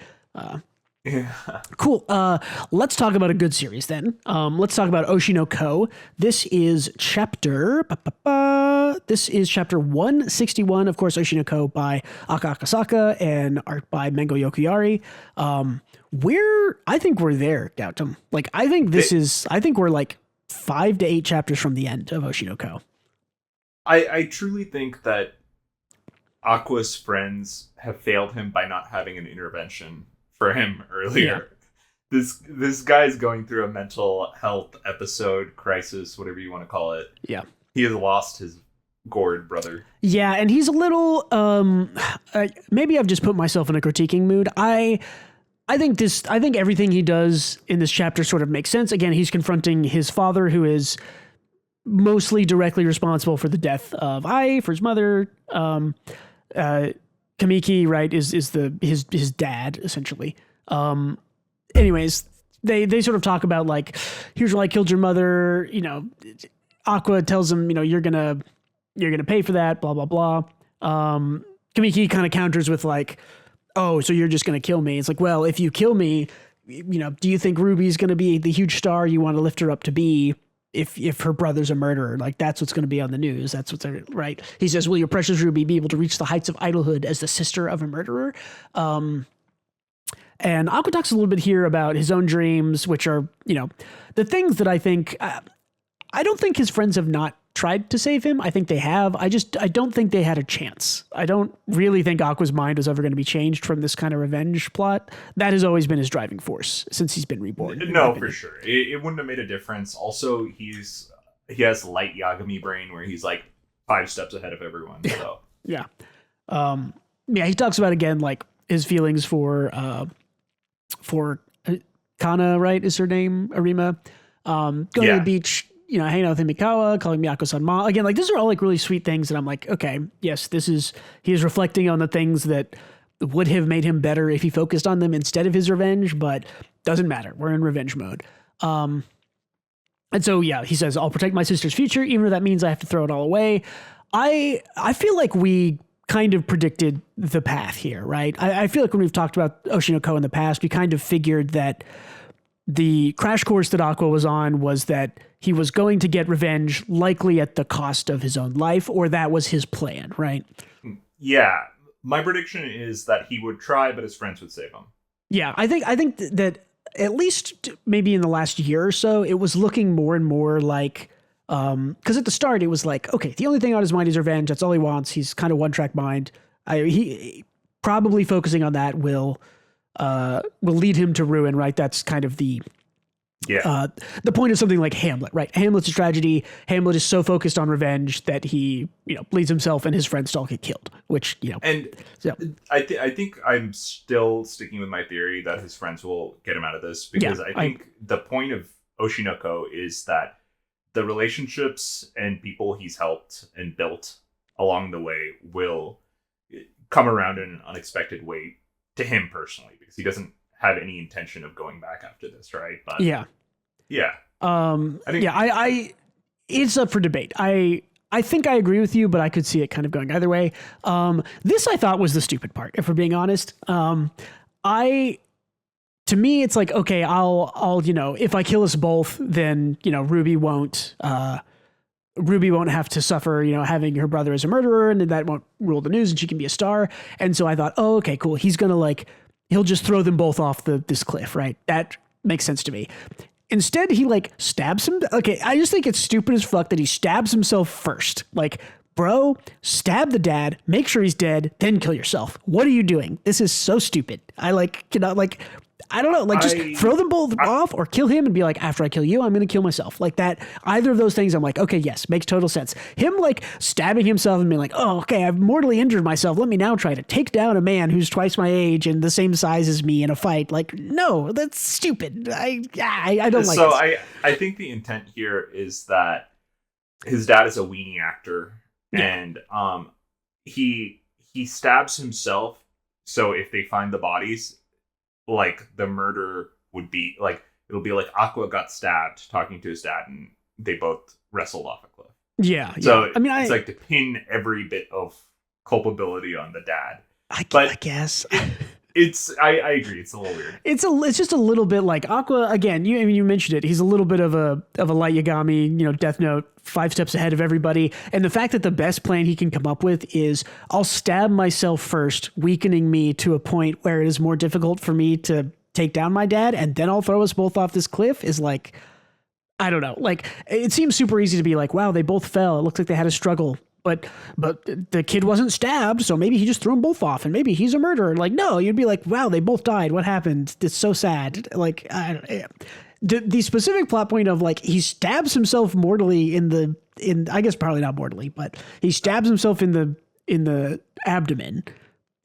Yeah. Cool. Let's talk about a good series then. Let's talk about Oshi no Ko. This is chapter 161. Of course, Oshi no Ko by Akasaka and art by Mengo Yokoyari. I think we're there, Gautam. I think we're 5 to 8 chapters from the end of Oshi no Ko. I truly think that Aqua's friends have failed him by not having an intervention for him earlier. Yeah. This guy's going through a mental health episode, crisis, whatever you want to call it. Yeah. He has lost his gourd brother. Yeah, and he's a little maybe I've just put myself in a critiquing mood. I think everything he does in this chapter sort of makes sense. Again, he's confronting his father, who is mostly directly responsible for the death of for his mother. Kamiki, right, is his dad, essentially. Anyways, they sort of talk about here's why I killed your mother. Aqua tells him, you're gonna pay for that, blah blah blah. Kamiki kind of counters with oh, so you're just gonna kill me. It's well, if you kill me, do you think Ruby's gonna be the huge star you want to lift her up to be? If her brother's a murderer, that's what's going to be on the news. That's what's right. He says, will your precious Ruby be able to reach the heights of idolhood as the sister of a murderer? And Aqua talks a little bit here about his own dreams, which are, the things that I think, I don't think his friends have not tried to save him. I think they have. I don't think they had a chance. I don't really think Aqua's mind was ever going to be changed from this kind of revenge plot. That has always been his driving force since he's been reborn. No, for sure. It wouldn't have made a difference. Also, he has light Yagami brain where he's 5 steps ahead of everyone. So yeah. He talks about again his feelings for Kana, right? Is her name Arima? Going to the beach, hanging out with Himikawa, calling Miyako-san Ma. Again, these are all really sweet things that I'm okay, yes, he is reflecting on the things that would have made him better if he focused on them instead of his revenge, but doesn't matter. We're in revenge mode. And so, he says, I'll protect my sister's future, even if that means I have to throw it all away. I feel like we kind of predicted the path here, right? I feel like when we've talked about Oshi no Ko in the past, we kind of figured that the crash course that Aqua was on was that he was going to get revenge, likely at the cost of his own life, or that was his plan, right? Yeah. My prediction is that he would try, but his friends would save him. Yeah, I think that at least maybe in the last year or so, it was looking more and more like Because at the start it was like, okay, the only thing on his mind is revenge. That's all he wants. He's kind of one track mind. He probably focusing on that will lead him to ruin, right? That's kind of the point of something like Hamlet, right? Hamlet's a tragedy. Hamlet is so focused on revenge that he, bleeds himself and his friends all get killed, which, And so. I think I'm still sticking with my theory that his friends will get him out of this, because I think the point of Oshinoko is that the relationships and people he's helped and built along the way will come around in an unexpected way to him personally, because he doesn't have any intention of going back after this, right? But yeah. It's up for debate. I think I agree with you, but I could see it kind of going either way. This I thought was the stupid part, if we're being honest. To me, it's like, okay, I'll if I kill us both, then Ruby won't have to suffer, having her brother as a murderer, and that won't rule the news, and she can be a star. And so I thought, oh, okay, cool. He's gonna he'll just throw them both off this cliff, right? That makes sense to me. Instead, he stabs him. Okay, I just think it's stupid as fuck that he stabs himself first. Bro, stab the dad, make sure he's dead, then kill yourself. What are you doing? This is so stupid. I don't know, just throw them both off or kill him and be like, after I kill you, I'm going to kill myself. That, either of those things, I'm like, okay, yes, makes total sense. Him stabbing himself and being like, oh, okay, I've mortally injured myself. Let me now try to take down a man who's twice my age and the same size as me in a fight. No, that's stupid. I don't like it. So I think the intent here is that his dad is a weenie actor, and he stabs himself. So if they find the bodies, the murder would be it'll be like Aqua got stabbed talking to his dad, and they both wrestled off a cliff. Yeah. So it's to pin every bit of culpability on the dad. I guess. I agree. It's a little weird. It's just a little bit like Aqua again. You mentioned it. He's a little bit of a light Yagami, Death Note, 5 steps ahead of everybody. And the fact that the best plan he can come up with is I'll stab myself first, weakening me to a point where it is more difficult for me to take down my dad, and then I'll throw us both off this cliff is I don't know. It seems super easy to be like, wow, they both fell. It looks like they had a struggle. But the kid wasn't stabbed, so maybe he just threw them both off, and maybe he's a murderer. No, you'd be like, wow, they both died. What happened? It's so sad. The specific plot point of he stabs himself mortally in I guess probably not mortally, but he stabs himself in the abdomen,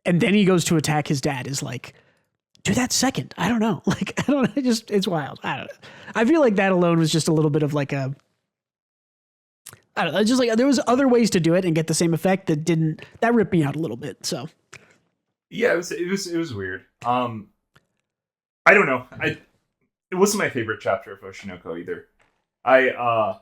and then he goes to attack his dad is do that second. I don't know. I don't know. It's wild. I don't know. I feel like that alone was just a little bit of I don't know, just there was other ways to do it and get the same effect that ripped me out a little bit. So yeah, it was weird. I don't know. It wasn't my favorite chapter of Oshinoko either. I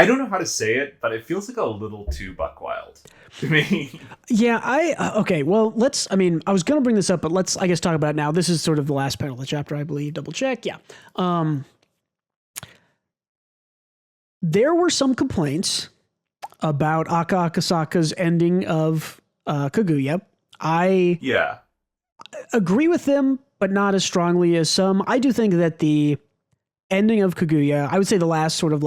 don't know how to say it, but it feels like a little too buck wild to me. Yeah, okay, well, I was going to bring this up, but let's, I guess, talk about it now. This is sort of the last panel of the chapter, I believe. Double check. Yeah. There were some complaints about Akasaka's ending of Kaguya. I agree with them, but not as strongly as some. I do think that the ending of Kaguya, I would say the last sort of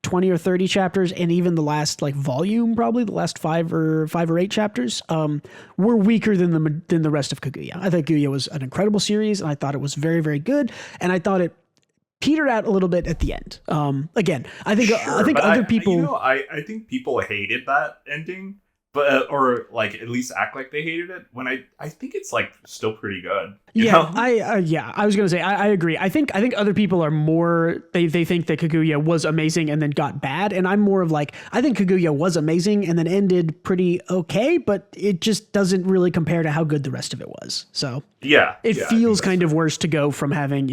20 or 30 chapters, and even the last volume, probably the last 5 or 8 chapters, were weaker than the rest of Kaguya. I thought Kaguya was an incredible series, and I thought it was very, very good, and I thought it petered out a little bit at the end. Again, I think other people. I think people hated that ending, but or at least act like they hated it. When I think it's still pretty good. You know? I was gonna say I agree. I think other people are more they think that Kaguya was amazing and then got bad, and I'm more of I think Kaguya was amazing and then ended pretty okay, but it just doesn't really compare to how good the rest of it was. So it feels kind of worse to go from having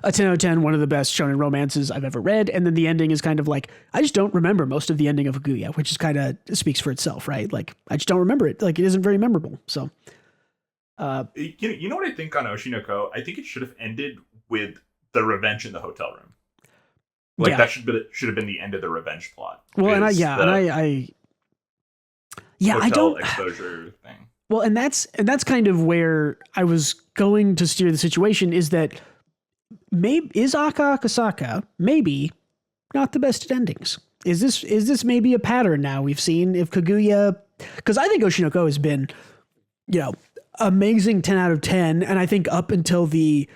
a 10 out of 10, one of the best shonen romances I've ever read, and then the ending is kind of I just don't remember most of the ending of Kaguya, which is kind of speaks for itself, right? I just don't remember it. It isn't very memorable. So. You know what I think on Oshinoko? I think it should have ended with the revenge in the hotel room. That should have been the end of the revenge plot. Well, and I don't exposure thing. Well, and that's kind of where I was going to steer the situation is that maybe is Akasaka maybe not the best at endings. Is this maybe a pattern now we've seen if Kaguya, because I think Oshinoko has been, amazing 10 out of 10. And I think up until the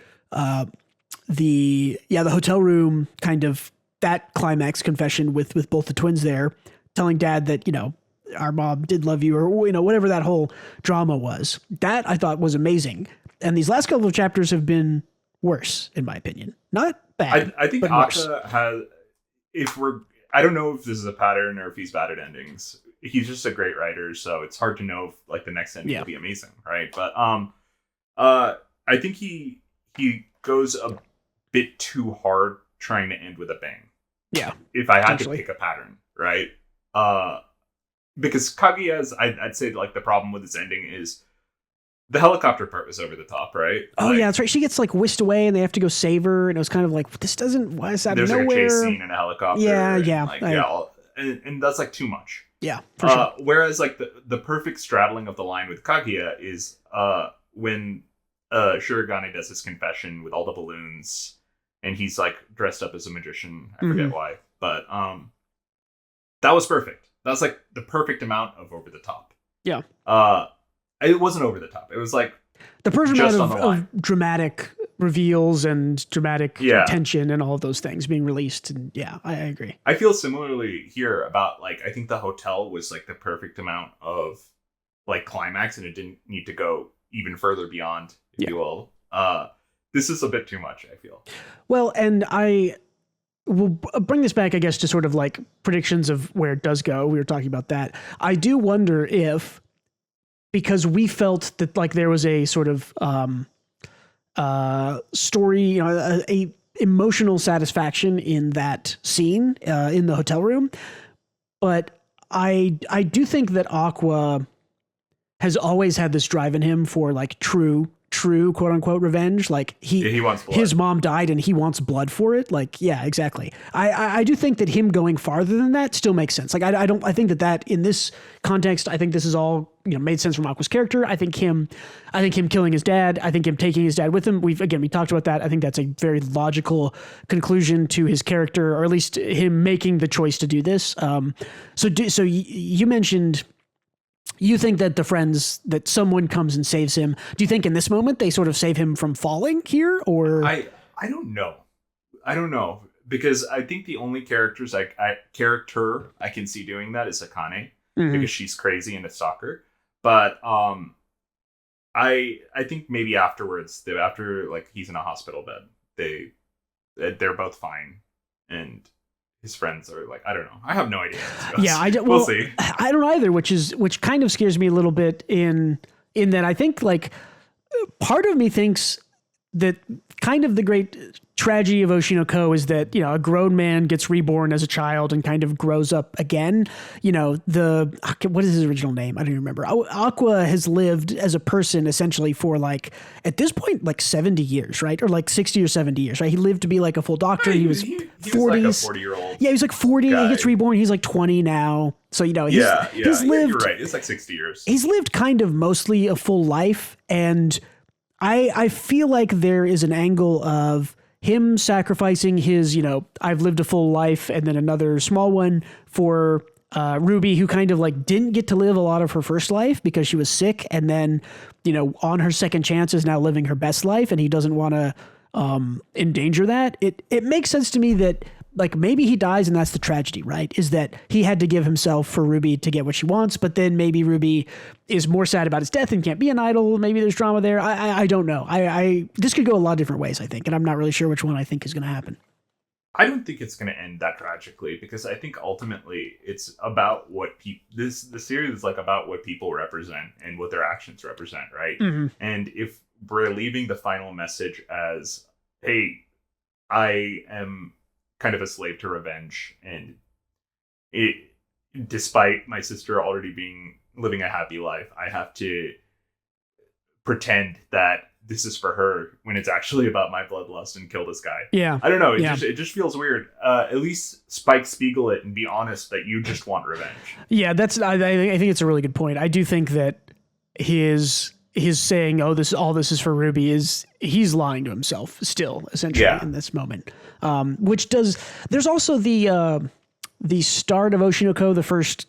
hotel room kind of that climax confession with both the twins there telling dad that, our mom did love you or, whatever that whole drama was, that I thought was amazing. And these last couple of chapters have been worse, in my opinion. Not bad. I think Aka has, I don't know if this is a pattern or if he's bad at endings. He's just a great writer, so it's hard to know if like the next ending will be amazing, right? But I think he goes a bit too hard trying to end with a bang. Yeah. If I had to pick a pattern, right? Because Kaguya's, I'd say like the problem with his ending is the helicopter part was over the top, right? Oh yeah, that's right. She gets like whisked away, and they have to go save her, and it was kind of like why is that? There's nowhere? Like a chase scene in a helicopter. Yeah. And that's like too much. Yeah, for sure. Whereas like the perfect straddling of the line with Kaguya is when Shirogane does his confession with all the balloons, and he's like dressed up as a magician. I forget why, but that was perfect. That was like the perfect amount of over the top. Yeah. It wasn't over the top. It was like the perfect amount of dramatic reveals and dramatic tension and all of those things being released. And I agree. I feel similarly here about like, I think the hotel was like the perfect amount of like climax, and it didn't need to go even further beyond, if you will. This is a bit too much, I feel. Well, and I will bring this back, I guess, to sort of like predictions of where it does go. We were talking about that. I do wonder if, because we felt that like there was a sort of story, a emotional satisfaction in that scene in the hotel room. But I do think that Aqua has always had this drive in him for like true quote unquote revenge. Like he wants blood. His mom died and he wants blood for it. Like, yeah, exactly. I do think that him going farther than that still makes sense. Like I think that in this context, I think this is all, made sense from Aqua's character. I think him killing his dad, I think him taking his dad with him. We talked about that. I think that's a very logical conclusion to his character, or at least him making the choice to do this. So you mentioned, you think that that someone comes and saves him. Do you think in this moment they sort of save him from falling here, or? I don't know. I don't know, because I think the only character I can see doing that is Akane, because she's crazy and a stalker. But I think maybe afterwards, after like he's in a hospital bed, they're both fine, and his friends are like, I don't know. I have no idea. We'll see. I don't either, which kind of scares me a little bit in that I think like part of me thinks that kind of the great tragedy of Oshinoko is that, a grown man gets reborn as a child and kind of grows up again. What is his original name? I don't even remember. Aqua has lived as a person essentially for like, at this point, like 70 years, right? Or like 60 or 70 years, right? He lived to be like a full doctor. Right, he was 40s. Was like a 40-year-old. Yeah, he was like 40. Guy. He gets reborn. He's like 20 now. So, he's lived. You're right. It's like 60 years. He's lived kind of mostly a full life. And I feel like there is an angle of him sacrificing his, I've lived a full life, and then another small one for Ruby, who kind of like didn't get to live a lot of her first life because she was sick, and then, on her second chance is now living her best life, and he doesn't want to endanger that. It makes sense to me that like maybe he dies and that's the tragedy, right? Is that he had to give himself for Ruby to get what she wants, but then maybe Ruby is more sad about his death and can't be an idol. Maybe there's drama there. I don't know. This could go a lot of different ways, I think, and I'm not really sure which one I think is going to happen. I don't think it's going to end that tragically, because I think ultimately it's about what the series is like about what people represent and what their actions represent, right? Mm-hmm. And if we're leaving the final message as, hey, I am kind of a slave to revenge, and despite my sister already living a happy life, I have to pretend that this is for her when it's actually about my bloodlust and kill this guy. Yeah. I don't know. It just feels weird. At least Spike Spiegel it and be honest that you just want revenge. Yeah, I think it's a really good point. I do think that his his saying, "Oh, this is for Ruby," is he's lying to himself still, essentially, in this moment. Which does. There's also the start of Oshinoko, the first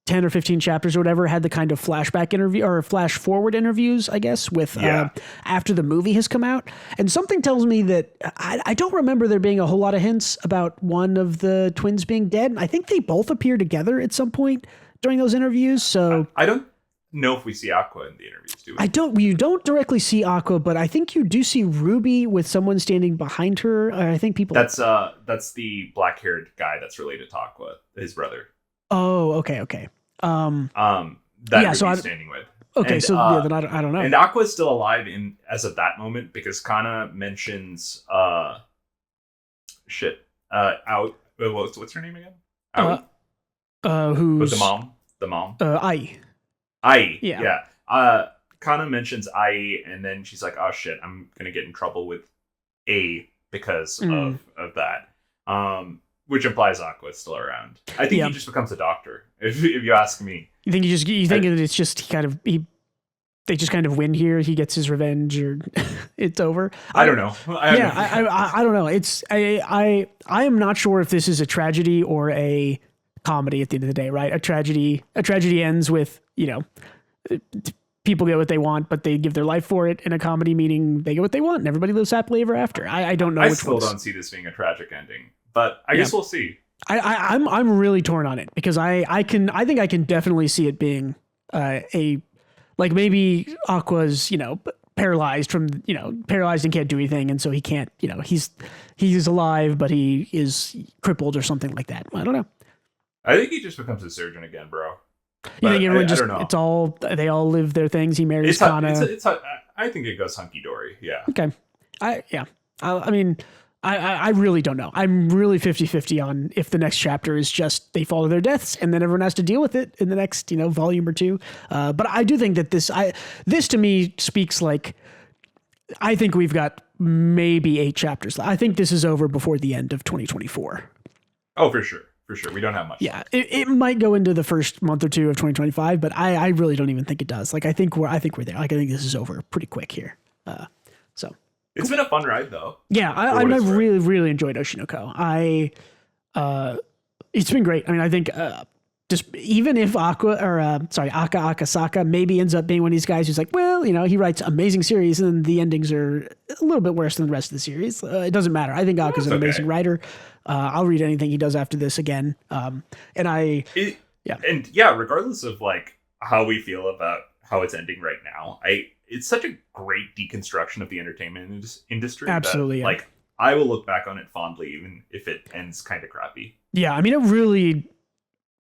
10 or 15 chapters or whatever, had the kind of flashback interview or flash forward interviews, I guess, with after the movie has come out. And something tells me that I don't remember there being a whole lot of hints about one of the twins being dead. I think they both appear together at some point during those interviews. So I don't know if we see Aqua in the interviews, do we? You don't directly see Aqua, but I think you do see Ruby with someone standing behind her. I think people. That's the black-haired guy that's related to Aqua, his brother. Oh, okay. That Ruby's standing with. Okay, and, then I don't know. And Aqua is still alive as of that moment because Kana mentions what's her name again? Who's the mom? Ai. Yeah. Kana mentions Ai, and then she's like, "Oh shit, I'm gonna get in trouble with A because of that." Which implies Aqua is still around. I think he just becomes a doctor, if you ask me. You think it's just they just kind of win here. He gets his revenge, or it's over. I don't know. I don't know. I am not sure if this is a tragedy or a comedy at the end of the day, right? A tragedy ends with, people get what they want, but they give their life for it. And a comedy meaning they get what they want and everybody lives happily ever after. I don't know. I still don't see this being a tragic ending, but I guess we'll see. I'm really torn on it because I think I can definitely see it being maybe Aqua's, paralyzed and can't do anything. And so he can't, he's alive, but he is crippled or something like that. I don't know. I think he just becomes a surgeon again, bro. You think everyone I don't know. They all live their things. He marries Kana. I think it goes hunky dory. Yeah. Okay. I mean, I really don't know. I'm really 50-50 on if the next chapter is just they fall to their deaths and then everyone has to deal with it in the next, volume or two. But I do think that this to me speaks like, I think we've got maybe 8 chapters. I think this is over before the end of 2024. Oh, for sure. For sure. We don't have much. Yeah. It might go into the first month or two of 2025, but I really don't even think it does. Like, I think we're there. Like, I think this is over pretty quick here. So. It's been a fun ride, though. Yeah, I've really, really enjoyed Oshinoko. It's been great. I mean, I think just even if Akasaka maybe ends up being one of these guys who's like, well, he writes amazing series and then the endings are a little bit worse than the rest of the series. It doesn't matter. I think Aka's an amazing writer. I'll read anything he does after this again. Regardless of like how we feel about how it's ending right now, it's such a great deconstruction of the entertainment industry. Absolutely. That, I will look back on it fondly, even if it ends kind of crappy. Yeah, I mean, it really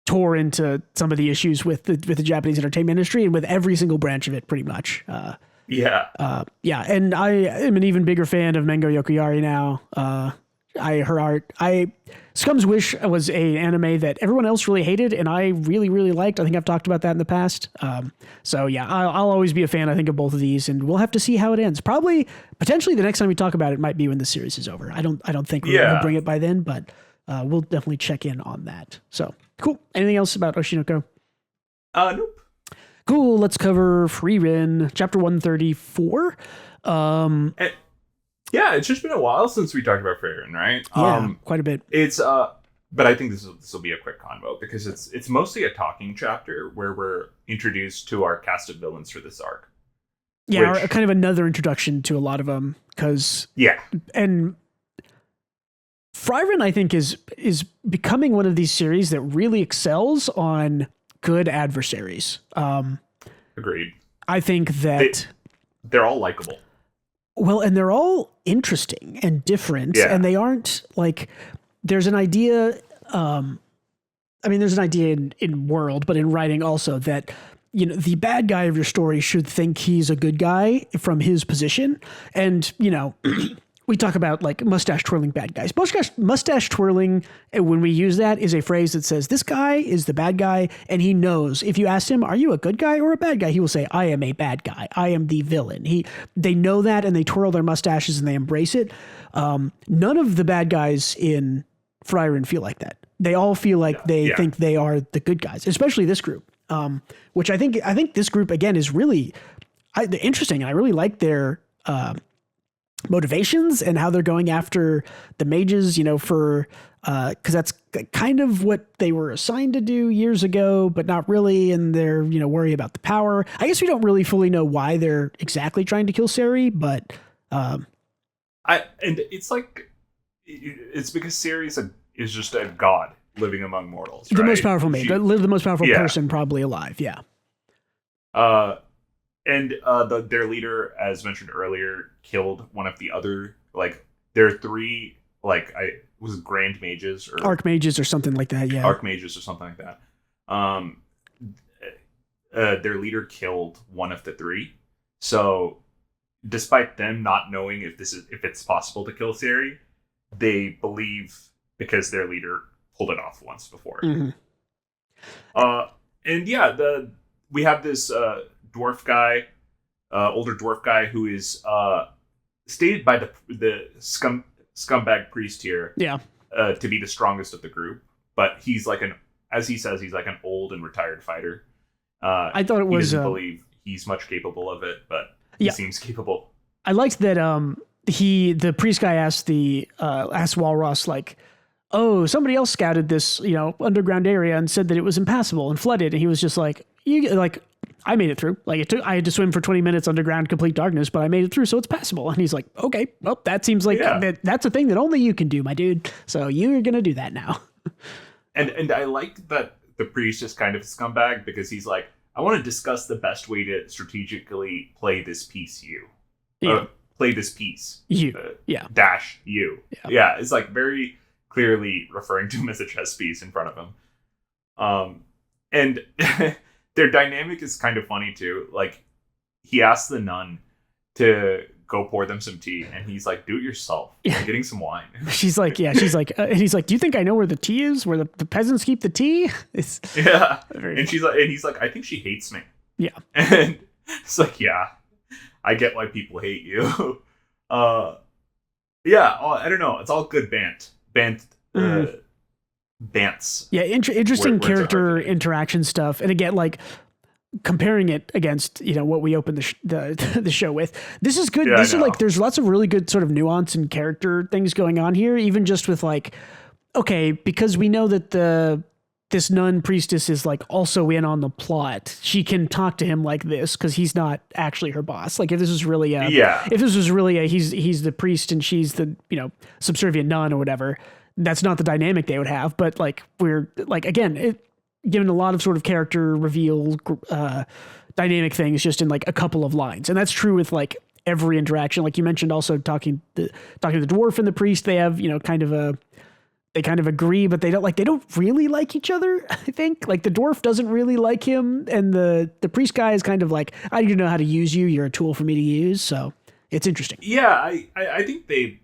tore into some of the issues with the Japanese entertainment industry and with every single branch of it, pretty much. And I am an even bigger fan of Mengo Yokoyari now. Her art. Scum's Wish was an anime that everyone else really hated, and I really, really liked. I think I've talked about that in the past. I'll always be a fan, I think, of both of these, and we'll have to see how it ends. Potentially, the next time we talk about it might be when the series is over. I don't think we're going to bring it by then, but we'll definitely check in on that. So, cool. Anything else about Oshinoko? Nope. Cool. Let's cover Frieren, chapter 134. Yeah, it's just been a while since we talked about Frieren, right? Yeah, quite a bit. It's but I think this will be a quick convo because it's mostly a talking chapter where we're introduced to our cast of villains for this arc. Yeah, or kind of another introduction to a lot of them and Frieren, I think, is becoming one of these series that really excels on good adversaries. Agreed. I think that they're all likable. Well, and they're all interesting and different, and they aren't like, there's an idea, there's an idea in world, but in writing also that, the bad guy of your story should think he's a good guy from his position. And, we talk about like mustache twirling bad guys. Mustache twirling, when we use that, is a phrase that says this guy is the bad guy, and he knows. If you ask him, "Are you a good guy or a bad guy?" he will say, "I am a bad guy. I am the villain." They know that, and they twirl their mustaches and they embrace it. None of the bad guys in Frieren feel like that. They all feel like they think they are the good guys, especially this group. which I think this group again is really interesting. I really like their motivations and how they're going after the mages, for because that's kind of what they were assigned to do years ago, but not really. And they're, worry about the power. I guess we don't really fully know why they're exactly trying to kill Seri, but and it's like, it's because Seri is just a god living among mortals, right? The most powerful mage, the most powerful person probably alive. Yeah. And their leader, as mentioned earlier, killed one of the other, there are three, was Grand Mages or Archmages or something like that, yeah. Archmages or something like that. Their leader killed one of the three. So, despite them not knowing if it's possible to kill Seri, they believe because their leader pulled it off once before. Mm-hmm. And yeah, we have this dwarf guy, older dwarf guy who is stated by the scumbag priest here, to be the strongest of the group. But he's as he says, he's like an old and retired fighter. I thought it was. He doesn't believe he's much capable of it, but he seems capable. I liked that. The priest guy asked Walross oh, somebody else scouted this, underground area and said that it was impassable and flooded. And he was just like, I made it through. I had to swim for 20 minutes underground, complete darkness, but I made it through, so it's passable. And he's like, okay, well, that seems like that's a thing that only you can do, my dude. So you're going to do that now. And I like that the priest is kind of a scumbag because he's like, I want to discuss the best way to strategically play this piece play this piece. Dash you. Yeah, it's very clearly referring to him as a chess piece in front of him. And their dynamic is kind of funny too. He asks the nun to go pour them some tea, and he's like, do it yourself. I'm getting some wine. She's like, and he's like, do you think I know where the tea is? Where the peasants keep the tea? It's and he's like, I think she hates me. Yeah. And it's like, yeah, I get why people hate you. I don't know. It's all good bants. Yeah, interesting character interaction stuff. And again, comparing it against what we opened the show with, this is good. There's lots of really good sort of nuance and character things going on here, even just with okay, because we know that this nun priestess is also in on the plot. She can talk to him like this because he's not actually her boss. If this was really he's the priest and she's the subservient nun or whatever, that's not the dynamic they would have. But we're again, given a lot of sort of character reveal, dynamic things just in a couple of lines. And that's true with every interaction. You mentioned also talking to the dwarf and the priest, they have, they kind of agree, but they don't really like each other. I think the dwarf doesn't really like him. And the priest guy is kind of I don't know how to use you. You're a tool for me to use. So it's interesting. Yeah. I think they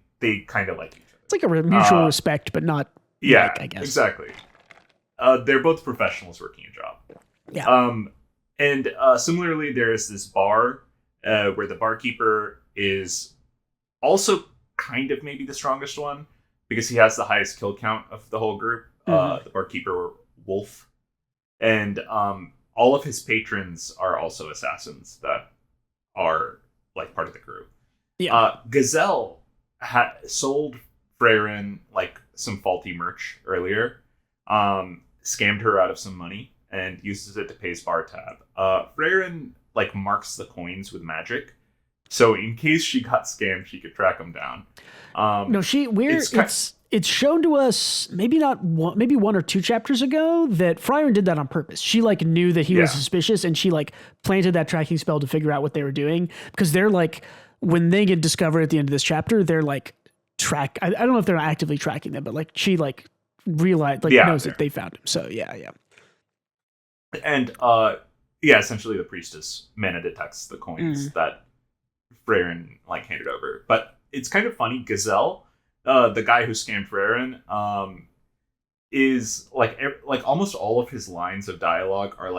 kind of like each other. It's a mutual respect, but not I guess. Exactly. They're both professionals working a job. Yeah. And similarly, there is this bar where the barkeeper is also kind of maybe the strongest one because he has the highest kill count of the whole group. The barkeeper, Wolf. And all of his patrons are also assassins that are part of the group. Yeah. Gazelle sold Frieren some faulty merch earlier. Scammed her out of some money and uses it to pay his bar tab. Frieren marks the coins with magic, so in case she got scammed, she could track them down. It's shown to us maybe one or two chapters ago that Frieren did that on purpose. She knew that he was suspicious, and she planted that tracking spell to figure out what they were doing, because they're when they get discovered at the end of this chapter, they're track. I don't know if they're actively tracking them, but she realized knows that they found him. So yeah. And essentially the priestess mana detects the coins that Frieren handed over. But it's kind of funny. Gazelle, the guy who scammed Frieren, is almost all of his lines of dialogue are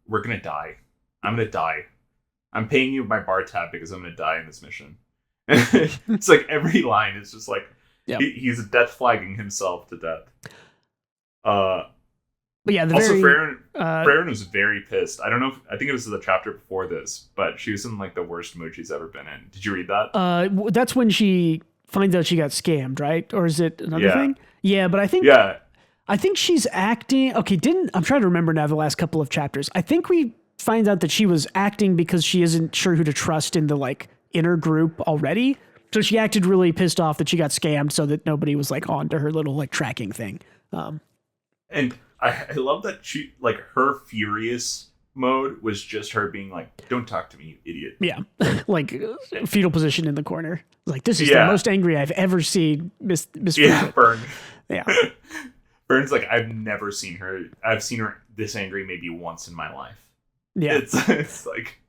we're gonna die. I'm gonna die. I'm paying you my bar tab because I'm gonna die in this mission. It's every line is just he's death flagging himself to death. But yeah, also Frieren was very pissed. I don't know. I think it was the chapter before this, but she was in like the worst mood she's ever been in. Did you read that? That's when she finds out she got scammed, right? Or is it another thing? Yeah, but I think she's acting. Okay, I'm trying to remember now the last couple of chapters. I think we find out that she was acting because she isn't sure who to trust in the like inner group already. So she acted really pissed off that she got scammed so that nobody was like on to her little like tracking thing. And I love that she like her furious mode was just her being like, "Don't talk to me, you idiot." Yeah, like fetal position in the corner. Like this is the most angry I've ever seen Miss Fern. Yeah. Fern's like, I've never seen her. I've seen her this angry maybe once in my life. Yeah, it's like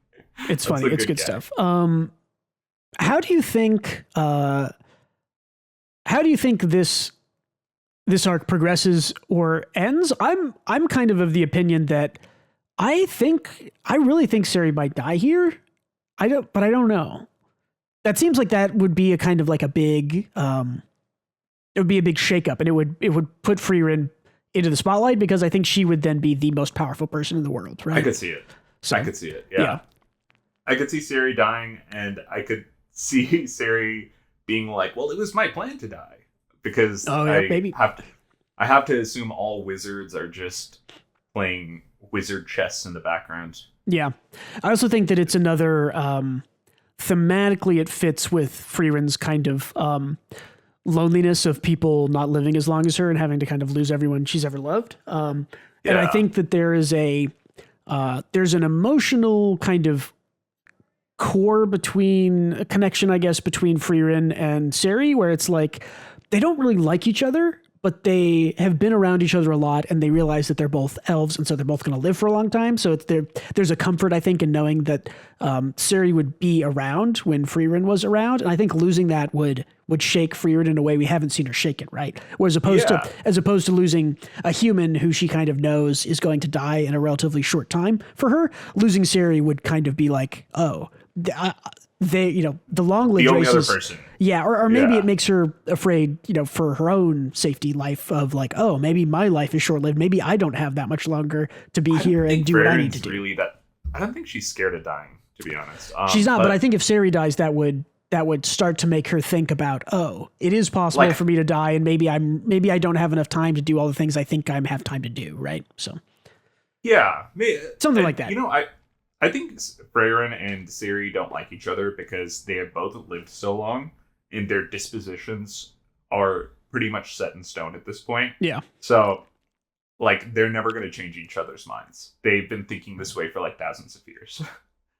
it's funny. It's good stuff. How do you think this arc progresses or ends? I'm kind of the opinion that I really think Sari might die here. I don't know. That seems like that would be a kind of like a big it would be a big shakeup, and it would put Frieren into the spotlight because I think she would then be the most powerful person in the world, right? I could see it. I could see it. Yeah. I could see Sari dying, and I could see Sari being like, "Well, it was my plan to die," because I have to assume all wizards are just playing wizard chess in the background. Yeah, I also think that it's another thematically it fits with Frieren's kind of loneliness of people not living as long as her and having to kind of lose everyone she's ever loved. And I think that there's an emotional kind of core a connection, I guess, between Frieren and Sari, where it's like they don't really like each other, but they have been around each other a lot, and they realize that they're both elves, and so they're both going to live for a long time. So there's a comfort, I think, in knowing that Sari would be around when Frieren was around, and I think losing that would shake Frieren in a way we haven't seen her shake it, right? Whereas as opposed to losing a human who she kind of knows is going to die in a relatively short time for her, losing Sari would kind of be like, oh, the long-lived the only races, other person. Yeah, or maybe it makes her afraid, for her own safety life of like, oh, maybe my life is short-lived. Maybe I don't have that much longer to be here and do what I need to do. I don't think she's scared of dying, to be honest. She's not, but I think if Sari dies, that would start to make her think about, oh, it is possible for me to die, and maybe I don't have enough time to do all the things I think I have time to do, right? So yeah, something like that. I think Frieren and Sari don't like each other because they have both lived so long, and their dispositions are pretty much set in stone at this point. Yeah. So, like, they're never going to change each other's minds. They've been thinking this way for like thousands of years.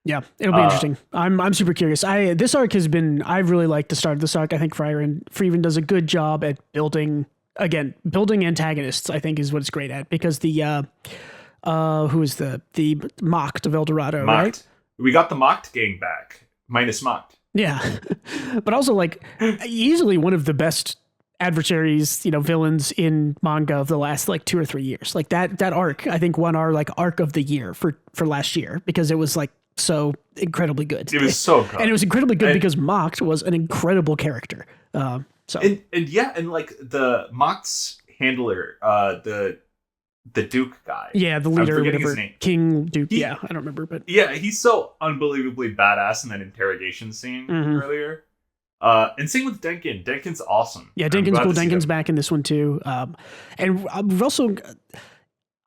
Yeah, it'll be interesting. I'm super curious. This arc has been. I really like the start of this arc. I think Frieren does a good job at building antagonists. I think is what it's great at, because the who is the Mocked of El Dorado, right? We got the Mocked gang back, minus Mocked. Yeah, but also like easily one of the best adversaries, villains in manga of the last like 2 or 3 years. Like that arc, I think won our like arc of the year for last year, because it was like so incredibly good. It was so good, and it was incredibly good because Mocked was an incredible character. And like the Mocked's handler, the Duke guy. Yeah, the leader, whatever. His name. King Duke. I don't remember, but yeah, he's so unbelievably badass in that interrogation scene earlier. And same with Denkin. Denkin's awesome. Yeah, Denkin's cool. Denkin's back in this one too. And we've also,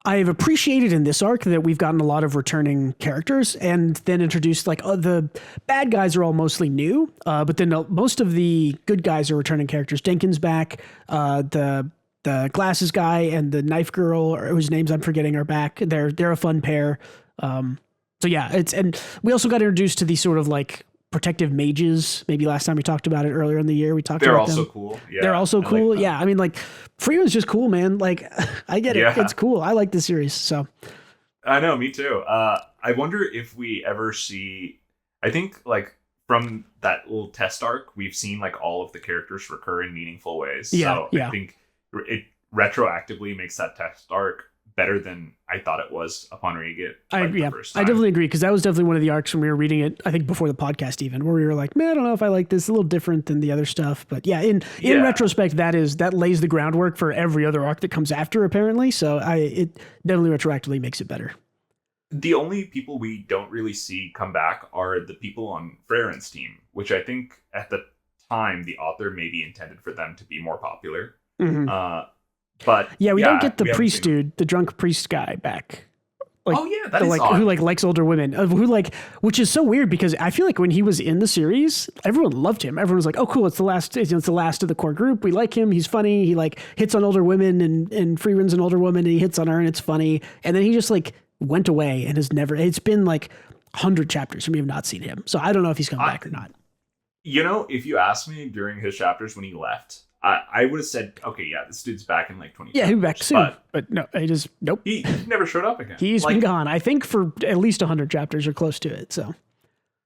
I've appreciated in this arc that we've gotten a lot of returning characters, and then introduced like the bad guys are all mostly new, but then most of the good guys are returning characters. Denkin's back. The glasses guy and the knife girl, whose names I'm forgetting, are back. They're a fun pair. So yeah, and we also got introduced to these sort of like protective mages. Maybe last time we talked about it earlier in the year, we talked about them. They're also cool. Yeah, they're also cool. Like, yeah, I mean, like Frieren's just cool, man. Like I get it. Yeah. It's cool. I like the series. So I know, me too. I wonder if we ever see. I think like from that little test arc, we've seen like all of the characters recur in meaningful ways. Yeah, so I think it retroactively makes that test arc better than I thought it was upon reading it. Yeah, the first time. I definitely agree, because that was definitely one of the arcs when we were reading it, I think before the podcast even, where we were like, man, I don't know if I like this. It's a little different than the other stuff. But yeah, in retrospect, that lays the groundwork for every other arc that comes after, apparently. So it definitely retroactively makes it better. The only people we don't really see come back are the people on Frieren's team, which I think at the time the author maybe intended for them to be more popular. Mm-hmm. But yeah, we don't get the priest dude, the drunk priest guy back. Like, that is odd. Who likes older women, which is so weird, because I feel like when he was in the series, everyone loved him. Everyone was like, "Oh, cool! It's the last of the core group. We like him. He's funny. He hits on older women, and Frieren's an older woman, and he hits on her, and it's funny." And then he just went away and has never. It's been 100 chapters, and we have not seen him. So I don't know if he's come back or not. If you asked me during his chapters when he left, I would have said, okay, yeah, this dude's back in 20. Yeah, he'll be back soon. But no, he just, nope. He never showed up again. He's been gone, I think, for at least 100 chapters or close to it. So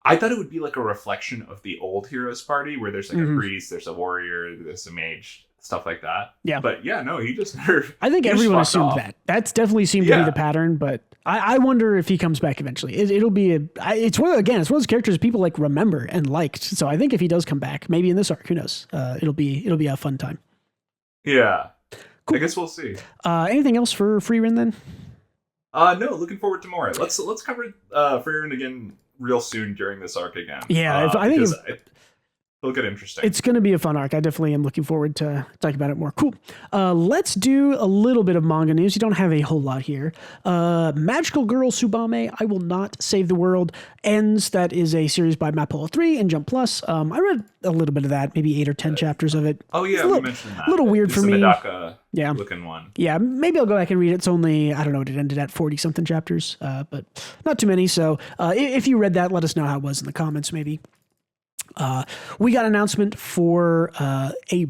I thought it would be a reflection of the old Heroes Party, where there's a priest, there's a warrior, there's a mage, stuff like that. Yeah. But yeah, no, he just never. I think everyone assumed that. That's definitely seemed to be the pattern, but I wonder if he comes back eventually. It'll be it's one of those characters people remember and liked. So I think if he does come back, maybe in this arc, who knows? It'll be a fun time. Yeah. Cool. I guess we'll see. Anything else for Frieren then? No, looking forward to more. Let's cover Frieren again real soon during this arc again. Yeah, I think it'll get interesting. It's going to be a fun arc. I definitely am looking forward to talking about it more. Cool. Let's do a little bit of manga news. You don't have a whole lot here. Magical Girl Tsubame, I Will Not Save the World, ends. That is a series by Mapolo 3 and Jump Plus. I read a little bit of that, maybe 8 or 10 chapters of it. Oh, yeah, we mentioned that. A little weird for me. Medaka looking one. Yeah, maybe I'll go back and read it. It's only, I don't know what it ended at, 40-something chapters, but not too many. So if you read that, let us know how it was in the comments, maybe. We got an announcement for a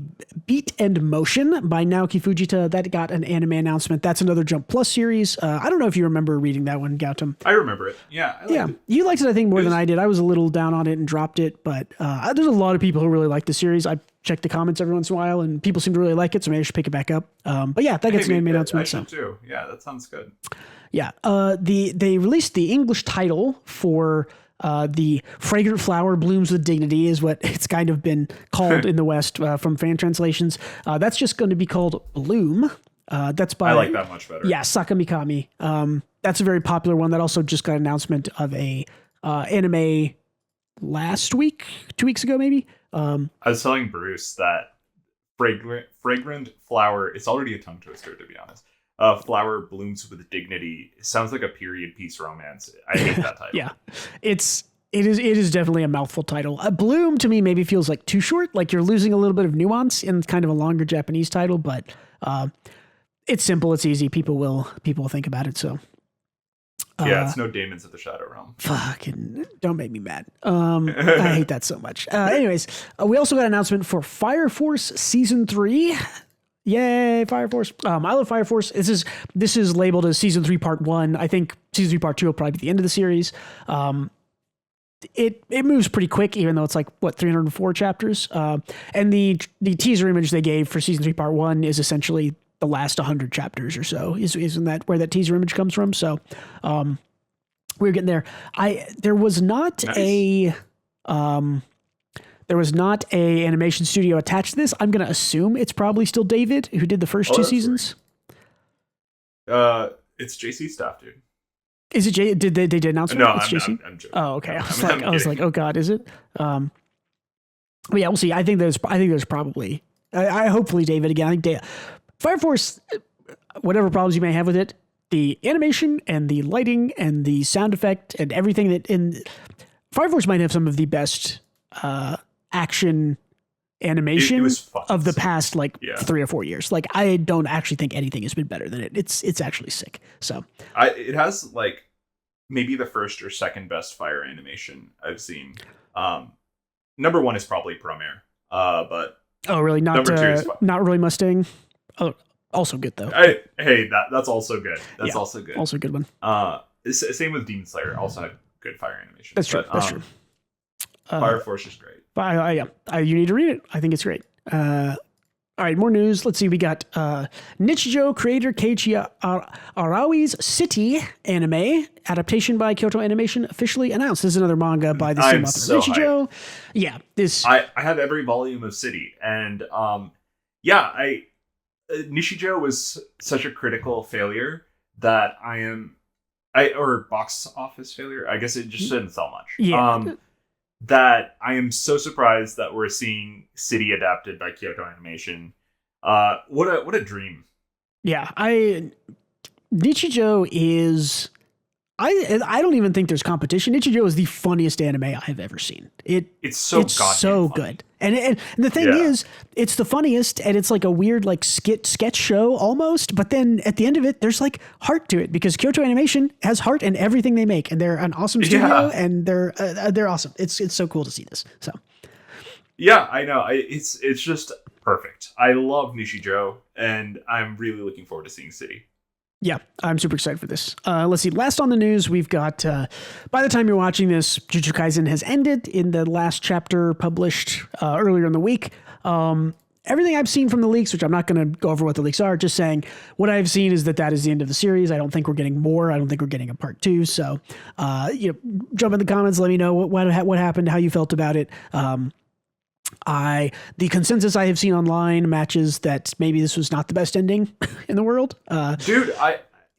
Beat and Motion by Naoki Fujita. That got an anime announcement. That's another Jump Plus series. I don't know if you remember reading that one, Gautam. I remember it. Yeah. I liked it. You liked it, I think, more than I did. I was a little down on it and dropped it, but there's a lot of people who really like the series. I check the comments every once in a while, and people seem to really like it, so maybe I should pick it back up. But yeah, that gets an anime announcement. I should too. Yeah, that sounds good. Yeah. They released the English title for the Fragrant Flower Blooms with Dignity is what it's kind of been called in the West from fan translations. That's just going to be called Bloom. That's by, I like that much better. Yeah, Saka Mikami. That's a very popular one that also just got an announcement of a anime last week, 2 weeks ago, maybe. I was telling Bruce that Fragrant Flower, it's already a tongue twister, to be honest. Flower Blooms with Dignity. It sounds like a period piece romance. I hate that title. Yeah, it is definitely a mouthful title. Bloom to me maybe feels too short, like you're losing a little bit of nuance in kind of a longer Japanese title, but it's simple, it's easy. People will think about it. So yeah, it's no Demons of the Shadow Realm. Fucking don't make me mad. I hate that so much. Anyways, we also got an announcement for Fire Force Season 3. Yay, Fire Force. I love Fire Force. This is labeled as Season 3 Part 1. I think Season 3 Part 2 will probably be the end of the series. It moves pretty quick, even though it's 304 chapters. And the teaser image they gave for Season 3 Part 1 is essentially the last 100 chapters or so. Isn't that where that teaser image comes from? So we're getting there. There was not nice. There was not a animation studio attached to this. I'm going to assume it's probably still David, who did the first 2 seasons. Right. It's JC staff, dude. Is it J? Did they announce it? No, it's I'm joking. Oh, okay. I was like, oh god, is it? But yeah, we'll see. I think there's probably. I hopefully David again. I think Fire Force, whatever problems you may have with it, the animation and the lighting and the sound effect and everything that in Fire Force might have some of the best action animation of the past 3 or 4 years. I don't actually think anything has been better than it. It's actually sick. So it has maybe the first or second best fire animation I've seen. Number 1 is probably Promare. But really not number 2 is not really Mustang. Oh, also good though. That's also good. That's also good. Also a good one. Same with Demon Slayer. Also had good fire animation. That's true. That's true. Fire Force is great. Yeah, you need to read it. I think it's great. All All right, more news. Let's see. We got Nichijou creator Keiichi Arawi's City anime adaptation by Kyoto Animation officially announced. This is another manga by the same author. So Nichijou. hyped. Yeah, this. I have every volume of City, and Nishijou was such a critical failure that or box office failure. I guess it just didn't sell much. Yeah. That I am so surprised that we're seeing City adapted by Kyoto Animation. What a dream. Yeah, Nichijou is. I don't even think there's competition. Nichijou is the funniest anime I have ever seen. It's so funny. good. And the thing is, it's the funniest, and it's like a weird like sketch show almost. But then at the end of it, there's like heart to it because Kyoto Animation has heart in everything they make, and they're an awesome studio, and they're awesome. It's so cool to see this. So yeah, I know. It's just perfect. I love Nishijou, and I'm really looking forward to seeing City. Yeah, I'm super excited for this. Let's see. Last on the news, we've got, by the time you're watching this, Jujutsu Kaisen has ended in the last chapter published earlier in the week. Everything I've seen from the leaks, which I'm not going to go over what the leaks are, just saying what I've seen is that is the end of the series. I don't think we're getting more. I don't think we're getting a part 2. So, jump in the comments. Let me know what happened, how you felt about it. The consensus I have seen online matches that maybe this was not the best ending in the world. Dude,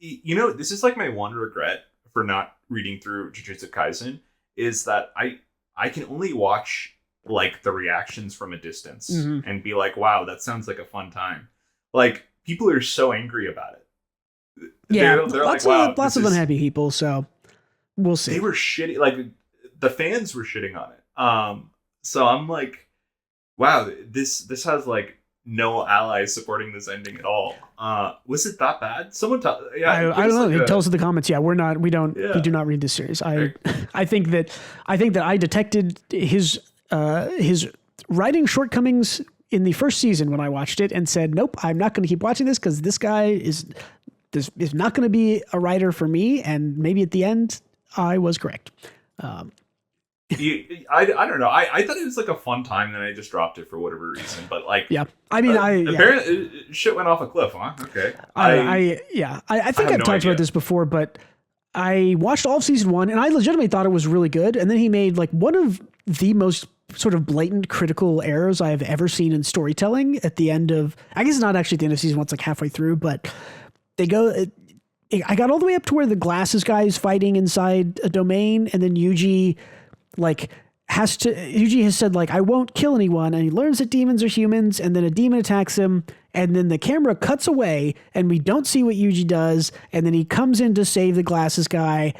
this is like my one regret for not reading through Jujutsu Kaisen is that I can only watch like the reactions from a distance and be like, wow, that sounds like a fun time. Like people are so angry about it. Yeah, they're lots of unhappy people. So we'll see. They were shitty. Like the fans were shitting on it. So I'm like, wow, this has like no allies supporting this ending at all. Was it that bad? Someone I don't know. Tell us in the comments. Yeah, we do not read this series. I think that I detected his writing shortcomings in the first season when I watched it and said, nope, I'm not going to keep watching this because this guy is not going to be a writer for me. And maybe at the end I was correct. I don't know. I thought it was like a fun time, and then I just dropped it for whatever reason. But like, yeah, I mean, apparently shit went off a cliff, huh? Okay. I think I've talked about this before, but I watched all of season 1, and I legitimately thought it was really good. And then he made like one of the most sort of blatant critical errors I have ever seen in storytelling at the end of. I guess it's not actually at the end of season 1; it's like halfway through, but they go. I got all the way up to where the glasses guy is fighting inside a domain, and then Yuji has said like, I won't kill anyone. And he learns that demons are humans, and then a demon attacks him. And then the camera cuts away and we don't see what Yuji does. And then he comes in to save the glasses guy.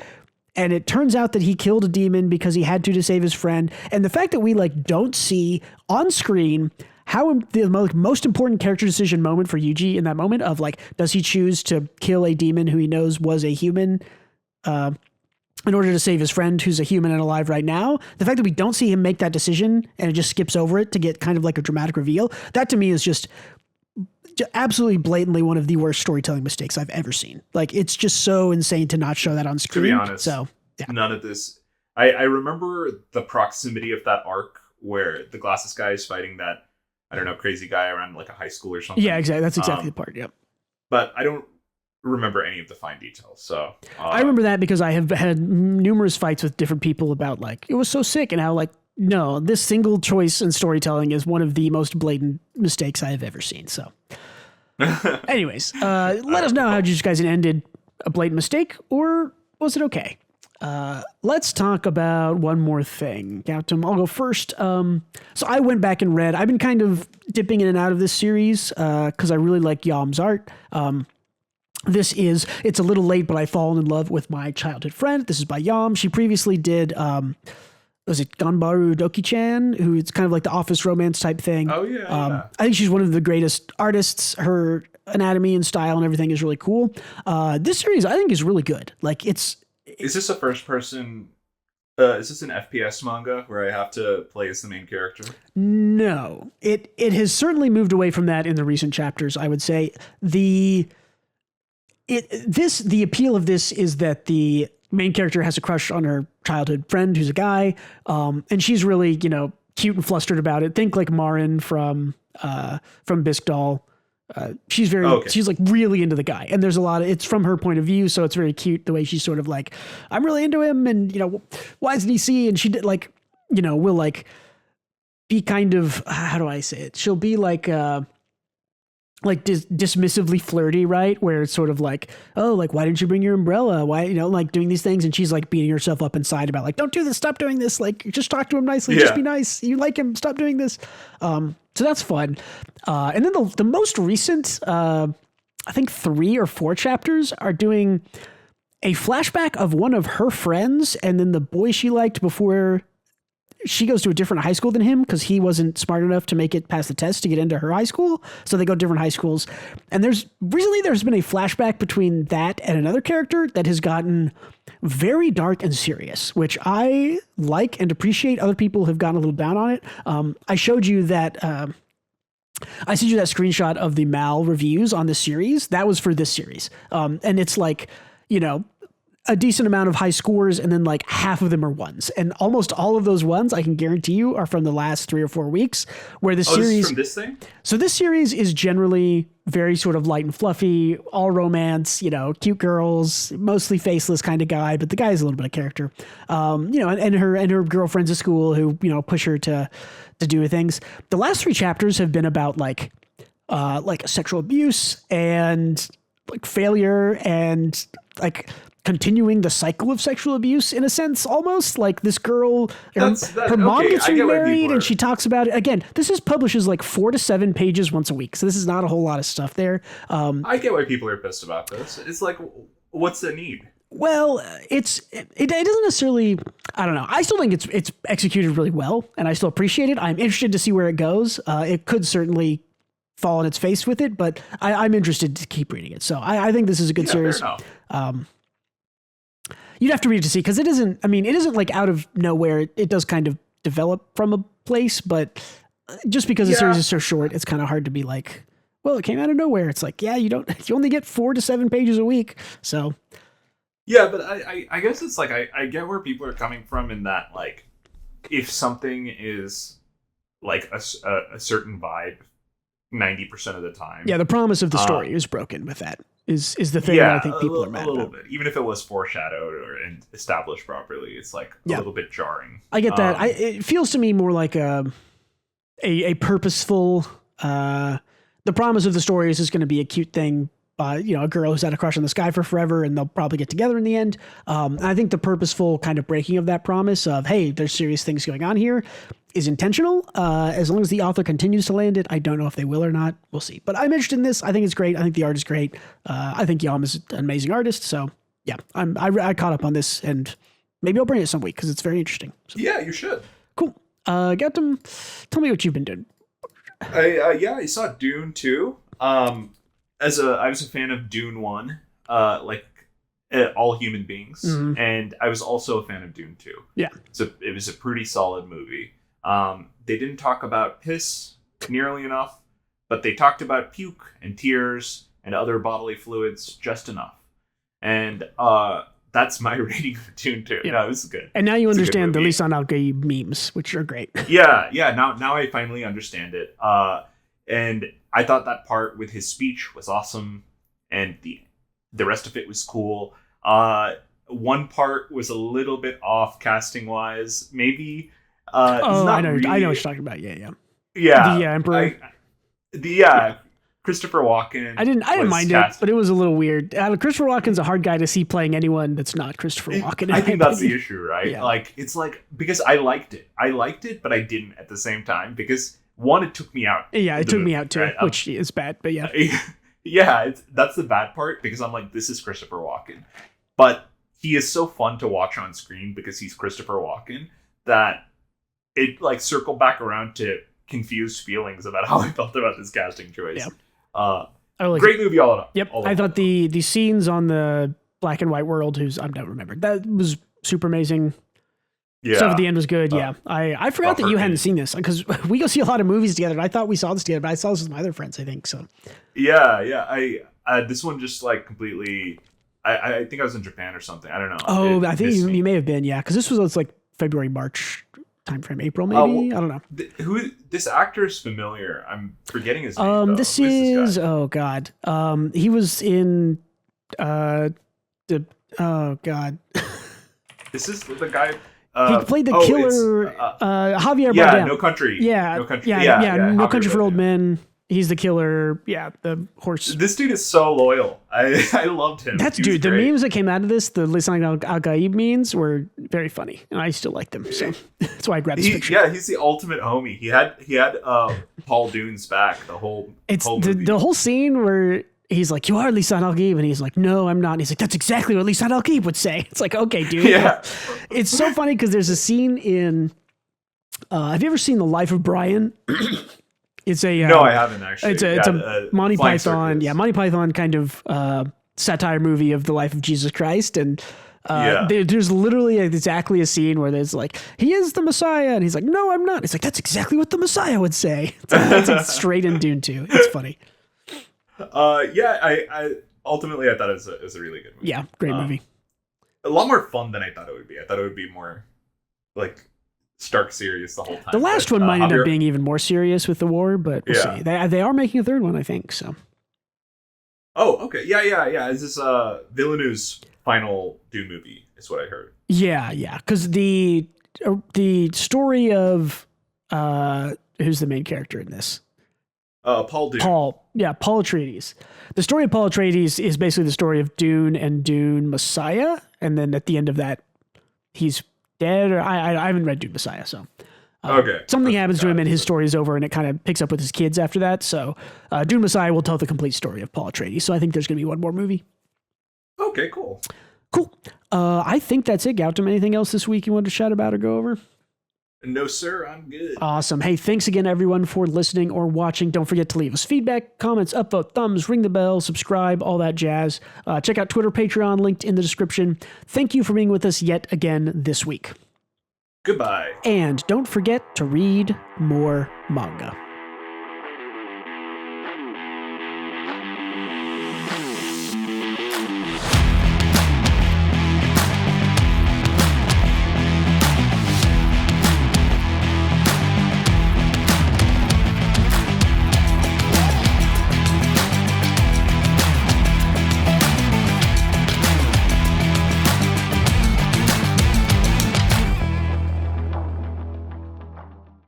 And it turns out that he killed a demon because he had to save his friend. And the fact that we like don't see on screen how the most important character decision moment for Yuji in that moment of like, does he choose to kill a demon who he knows was a human, in order to save his friend who's a human and alive right now. The fact that we don't see him make that decision and it just skips over it to get kind of like a dramatic reveal, that to me is just absolutely blatantly one of the worst storytelling mistakes I've ever seen. Like, it's just so insane to not show that on screen. To be honest, so yeah. None of this. I remember the proximity of that arc where the glasses guy is fighting that, I don't know, crazy guy around like a high school or something. Yeah, exactly. That's exactly the part. Yep. But I don't remember any of the fine details. So I remember that because I have had numerous fights with different people about like, it was so sick and how like, no, this single choice in storytelling is one of the most blatant mistakes I have ever seen. So anyways, let us know how Jujutsu Kaisen ended. A blatant mistake, or was it okay? Let's talk about one more thing. Gautam, I'll go first. So I went back and read. I've been kind of dipping in and out of this series because I really like Yam's art. It's a little late, but I've fallen in love with my childhood friend. This is by Yam. She previously did, was it Ganbaru Doki-chan, who it's kind of like the office romance type thing. Oh, yeah. I think she's one of the greatest artists. Her anatomy and style and everything is really cool. This series, I think, is really good. Like, Is this a first person? Is this an FPS manga where I have to play as the main character? No, it has certainly moved away from that in the recent chapters. I would say the appeal of this is that the main character has a crush on her childhood friend who's a guy, and she's really cute and flustered about it. Think like Marin from from Bisque Doll. She's she's like really into the guy, and there's a lot of, it's from her point of view, so it's very cute the way she's sort of like, I'm really into him, and why isn't he see? And she did like, will like be kind of, how do I say it? She'll be like dismissively flirty, right? Where it's sort of like, oh, like, why didn't you bring your umbrella? Why, like doing these things. And she's like beating herself up inside about like, don't do this. Stop doing this. Like, just talk to him nicely. Just be nice. You like him. Stop doing this. So that's fun. And then the most recent, I think 3 or 4 chapters are doing a flashback of one of her friends. And then the boy she liked before she goes to a different high school than him because he wasn't smart enough to make it past the test to get into her high school. So they go to different high schools. And there's been a flashback between that and another character that has gotten very dark and serious, which I like and appreciate. Other people have gotten a little down on it. I showed you that, I sent you that screenshot of the Mal reviews on this series. That was for this series. And it's like, a decent amount of high scores, and then like half of them are ones, and almost all of those ones I can guarantee you are from the last 3 or 4 weeks, where the series. This is from this thing? So this series is generally very sort of light and fluffy, all romance, cute girls, mostly faceless kind of guy, but the guy is a little bit of character. And her girlfriends at school who push her to do things. The last 3 chapters have been about like sexual abuse and like failure and like continuing the cycle of sexual abuse in a sense, almost like this girl, her mom gets remarried and she talks about it. Again, this publishes like 4 to 7 pages once a week. So this is not a whole lot of stuff there. I get why people are pissed about this. It's like, what's the need? Well, it doesn't necessarily, I don't know. I still think it's executed really well and I still appreciate it. I'm interested to see where it goes. It could certainly fall on its face with it, but I'm interested to keep reading it. So I think this is a good series. You'd have to read it to see, because it isn't like out of nowhere. It does kind of develop from a place, but just because the series is so short, it's kind of hard to be like, well, it came out of nowhere. It's like, yeah, you only get 4 to 7 pages a week. So yeah, but I guess it's like, I get where people are coming from in that, like, if something is like a certain vibe 90% of the time. Yeah, the promise of the story is broken with that. Is the thing that I think people are mad about. A little bit. Even if it was foreshadowed and established properly, it's like a little bit jarring. I get that. It feels to me more like a purposeful, the promise of the story is going to be a cute thing by, a girl who's had a crush on this guy for forever and they'll probably get together in the end. I think the purposeful kind of breaking of that promise of, hey, there's serious things going on here is intentional. As long as the author continues to land it, I don't know if they will or not. We'll see. But I'm interested in this. I think it's great. I think the art is great. I think Yam is an amazing artist. So yeah, I caught up on this, and maybe I'll bring it some week because it's very interesting. So. Yeah, you should. Cool. Gautam, tell me what you've been doing. I saw Dune 2. I was a fan of Dune 1, all human beings, and I was also a fan of Dune 2. Yeah. So it was a pretty solid movie. They didn't talk about piss nearly enough, but they talked about puke and tears and other bodily fluids just enough. And that's my rating for Dune 2. Yeah. No, this is good. And now you understand the Lisan Al-Gaib memes, which are great. Yeah. Now I finally understand it. And I thought that part with his speech was awesome, and the rest of it was cool. One part was a little bit off casting wise, maybe. I know what you're talking about. Yeah. The Emperor. Christopher Walken. I didn't mind it, but it was a little weird. Christopher Walken's a hard guy to see playing anyone that's not Christopher Walken. I think that's the issue, right? Yeah. Like, it's like, because I liked it, but I didn't at the same time, because one, it took me out. Yeah, it took me out too, right? Which is bad, but yeah. Yeah, that's the bad part, because I'm like, this is Christopher Walken. But he is so fun to watch on screen because he's Christopher Walken that it like circled back around to confused feelings about how I felt about this casting choice. Yeah. Great movie all in all. Yep. I thought the scenes on the black and white world, I don't remember, that was super amazing. Yeah. Stuff at the end was good. Yeah. I forgot that you hadn't seen this, because we go see a lot of movies together. And I thought we saw this together, but I saw this with my other friends, I think. So. Yeah. I this one just like completely. I think I was in Japan or something. I don't know. Oh, I think you may have been. Yeah, because this was like February, March. time frame. April, maybe? I don't know. Who this actor is familiar. I'm forgetting his name. Though. This Who is this guy? oh god. He was in oh god. This is the guy. He played the killer Javier yeah, Bardem. No Country. Yeah, No Country. Yeah, No Javier Country for Old Bardem. Men. He's the killer. Yeah, the horse. This dude is so loyal. I loved him. That's He was dude. The great. memes that came out of this, the Lisan Al Gaib memes, were very funny, and I still like them. So that's why I grabbed this picture. Yeah, he's the ultimate homie. He had Paul Dune's back the whole. It's whole movie. the whole scene where he's like, "You are Lisan Al Gaib," and he's like, "No, I'm not." And he's like, "That's exactly what Lisan Al Gaib would say." It's like, okay, dude. Yeah. It's so funny because there's a scene in. Have you ever seen The Life of Brian? It's a No, I haven't actually. It's a Monty Flying Python, Circus. Monty Python kind of satire movie of the life of Jesus Christ, and there's literally exactly a scene where there's like, he is the Messiah, and he's like, no, I'm not. It's like, that's exactly what the Messiah would say. It's like straight in Dune 2. It's funny. I ultimately I thought it was a really good movie. Yeah, great movie. A lot more fun than I thought it would be. I thought it would be more like stark serious the whole time. The last But, one might end Javier- up being even more serious with the war, but we'll see. They are making a third one, I think. So. Oh, okay. Yeah. Is this Villeneuve's final Dune movie? Is what I heard. Yeah. Because the story of who's the main character in this? Paul Dune. Paul Atreides. The story of Paul Atreides is basically the story of Dune and Dune Messiah, and then at the end of that, he's dead. Or I haven't read Dune Messiah, so Okay. something happens to him, and his story is over, and it kind of picks up with his kids after that. So Dune Messiah will tell the complete story of Paul Atreides. So I think there's going to be one more movie. Okay, cool. Cool. I think that's it. Gautam, anything else this week you wanted to shout about or go over? No, sir, I'm good. Awesome. Hey, thanks again, everyone, for listening or watching. Don't forget to leave us feedback, comments, upvote, thumbs, ring the bell, subscribe, all that jazz. Check out Twitter, Patreon, linked in the description. Thank you for being with us yet again this week. Goodbye. And don't forget to read more manga.